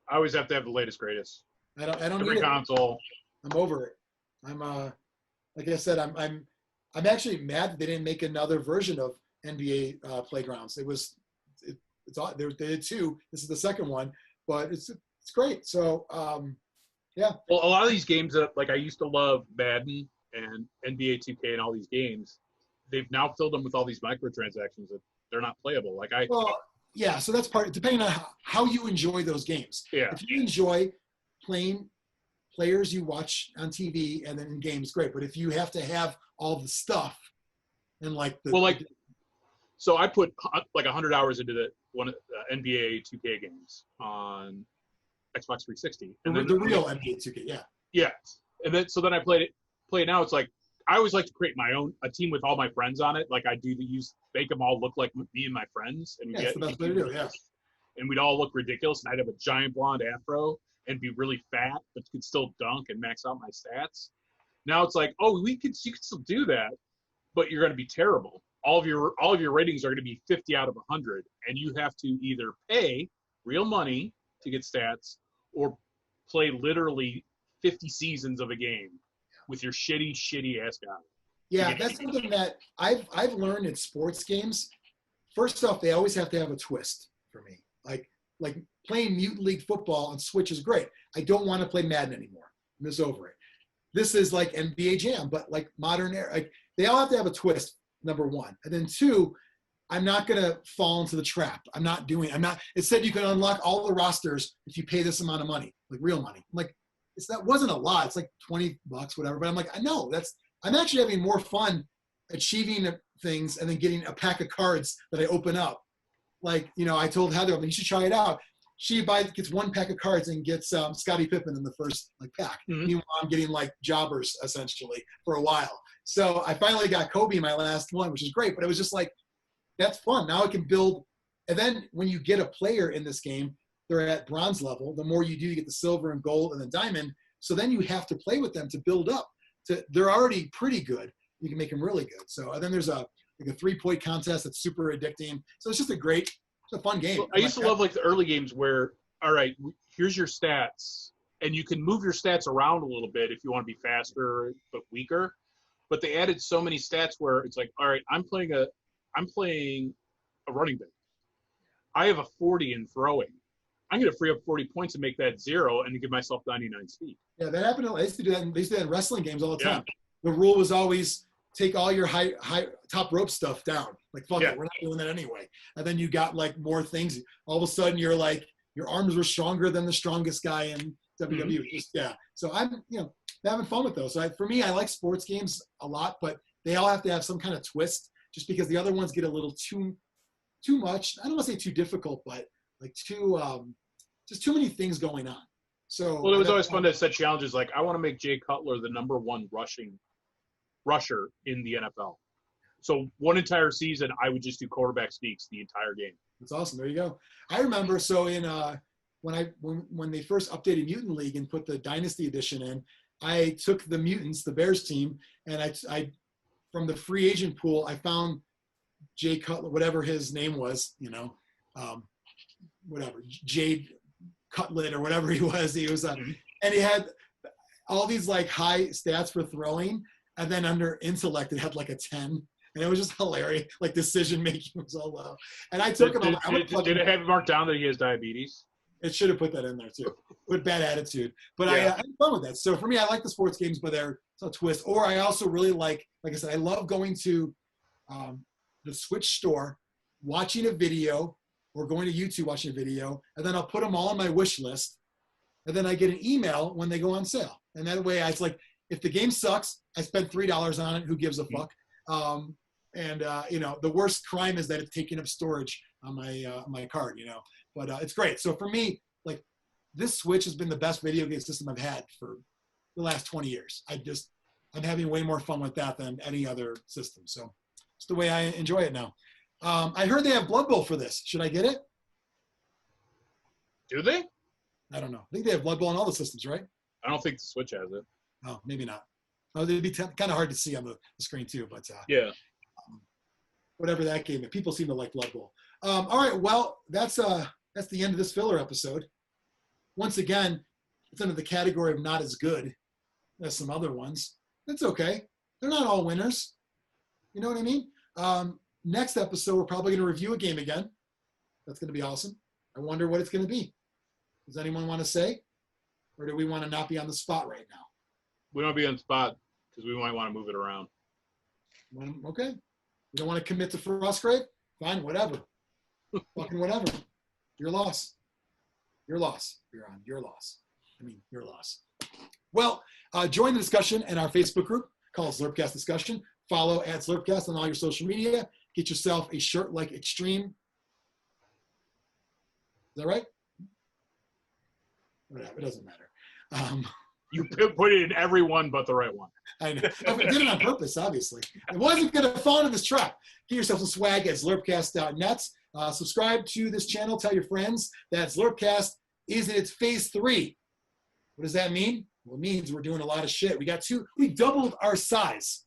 I always have to have the latest, greatest. I don't Every need console. I'm over it. I'm like I said, I'm actually mad that they didn't make another version of NBA Playgrounds. It's they did 2. This is the second one, but it's great. So yeah. Well, a lot of these games that, like, I used to love Madden and NBA 2K and all these games, they've now filled them with all these microtransactions that they're not playable. Yeah, so that's part, depending on how you enjoy those games. Yeah. If you enjoy playing players you watch on TV and then in games, great. But if you have to have all the stuff and so I put like 100 hours into the NBA 2K games on Xbox 360. And the real NBA 2K, yeah. Yeah. And then I play it now. It's like, I always like to create a team with all my friends on it. Like I do make them all look like me and my friends. And that's the best way to do it, yeah. And we'd all look ridiculous. And I'd have a giant blonde afro and be really fat, but could still dunk and max out my stats. Now it's like, you could still do that, but you're going to be terrible. All of your ratings are going to be 50 out of 100, and you have to either pay real money to get stats or play literally 50 seasons of a game with your shitty ass guy. Yeah, that's something that I've learned in sports games. First off, they always have to have a twist for me. Like playing Mutant League football on Switch is great. I don't want to play Madden anymore. I'm just over it. This is like NBA Jam, but like modern era. Like, they all have to have a twist, number one. And then 2, I'm not going to fall into the trap. It said you can unlock all the rosters if you pay this amount of money, like real money. I'm like, that wasn't a lot. It's like $20, whatever. But I'm like, I know I'm actually having more fun achieving things and then getting a pack of cards that I open up. Like, I told Heather, you should try it out. She gets 1 pack of cards and gets Scottie Pippen in the first pack. Mm-hmm. Meanwhile, I'm getting like jobbers essentially for a while. So I finally got Kobe in my last one, which is great. But it was just like, that's fun. Now I can build. And then when you get a player in this game, they're at bronze level. The more you do, you get the silver and gold and then diamond. So then you have to play with them to build up. They're already pretty good. You can make them really good. So and then there's a 3-point contest that's super addicting. So it's just a fun game. Well, I used to love like the early games where, all right, here's your stats, and you can move your stats around a little bit if you want to be faster but weaker. But they added so many stats where it's like, all right, I'm playing a running back. I have a 40 in throwing. I'm going to free up 40 points and make that 0 and give myself 99 speed. Yeah, that happened. I used to do that. They used to do that in wrestling games all the time. The rule was always take all your high top rope stuff down. Like, fuck it, we're not doing that anyway. And then you got like more things. All of a sudden, you're like, your arms were stronger than the strongest guy in WWE. Mm-hmm. So I'm, having fun with those. So for me, I like sports games a lot, but they all have to have some kind of twist. Just because the other ones get a little too much. I don't want to say too difficult, but like just too many things going on. So it was always fun to set challenges. Like, I want to make Jay Cutler the number 1 rusher in the NFL. So one entire season, I would just do quarterback sneaks the entire game. That's awesome. There you go. I remember. So in when they first updated Mutant League and put the Dynasty Edition in, I took the Mutants, the Bears team, and I from the free agent pool, I found Jay Cutler, whatever his name was, whatever, Jade Cutlet or whatever he was. He was, and he had all these like high stats for throwing, and then under intellect, it had like a 10. And it was just hilarious. Like, decision making was all low. And I took him. Did it have marked down that he has diabetes? It should have put that in there too. With bad attitude. But I had fun with that. So for me, I like the sports games, but they're a twist. Or I also really like I said, I love going to the Switch store, watching a video or going to YouTube watching a video, and then I'll put them all on my wish list, and then I get an email when they go on sale. And that way, it's like, if the game sucks, I spent $3 on it. Who gives a fuck? The worst crime is that it's taking up storage on my card. But it's great. So for me, like, this Switch has been the best video game system I've had for the last 20 years. I'm having way more fun with that than any other system. So it's the way I enjoy it now. I heard they have Blood Bowl for this. Should I get it? Do they? I don't know. I think they have Blood Bowl on all the systems, right? I don't think the Switch has it. Oh, maybe not. Oh, it'd be kind of hard to see on the screen too, but yeah. Whatever that game is. People seem to like Blood Bowl. All right, well, that's the end of this filler episode. Once again, it's under the category of not as good as some other ones. That's okay. They're not all winners. You know what I mean? Next episode, we're probably going to review a game again. That's going to be awesome. I wonder what it's going to be. Does anyone want to say? Or do we want to not be on the spot right now? We don't be on the spot because we might want to move it around. Okay. You don't want to commit to Frostgrave? Fine, whatever. Fucking whatever. Your loss. Your loss, Biran. Your loss. Your loss. Well, join the discussion in our Facebook group called Zlurpcast Discussion. Follow @Zlurpcast on all your social media. Get yourself a shirt like Xtreme. Is that right? Whatever, it doesn't matter. You put it in every one but the right one. I know. I did it on purpose, obviously. It wasn't going to fall into this trap. Get yourself some swag at zlurpcast.net. Subscribe to this channel. Tell your friends that Zlurpcast is in its phase 3. What does that mean? Well, it means we're doing a lot of shit. We doubled our size.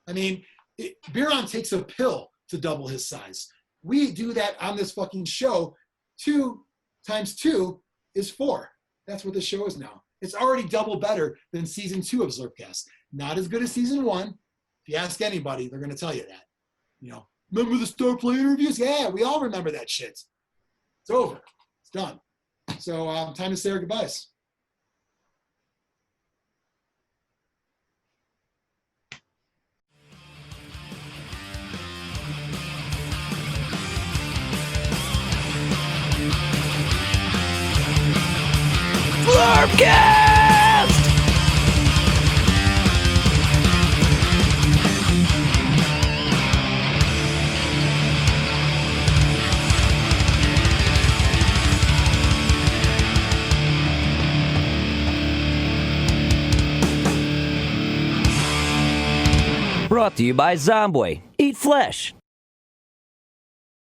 Biran takes a pill to double his size. We do that on this fucking show. 2 times 2 is 4. That's what the show is now. It's already double better than season 2 of Zlurpcast. Not as good as season 1. If you ask anybody, they're going to tell you that. Remember the Star Player interviews? Yeah, we all remember that shit. It's over. It's done. So time to say our goodbyes. Zlurpcast! Brought to you by Zomboy. Eat flesh.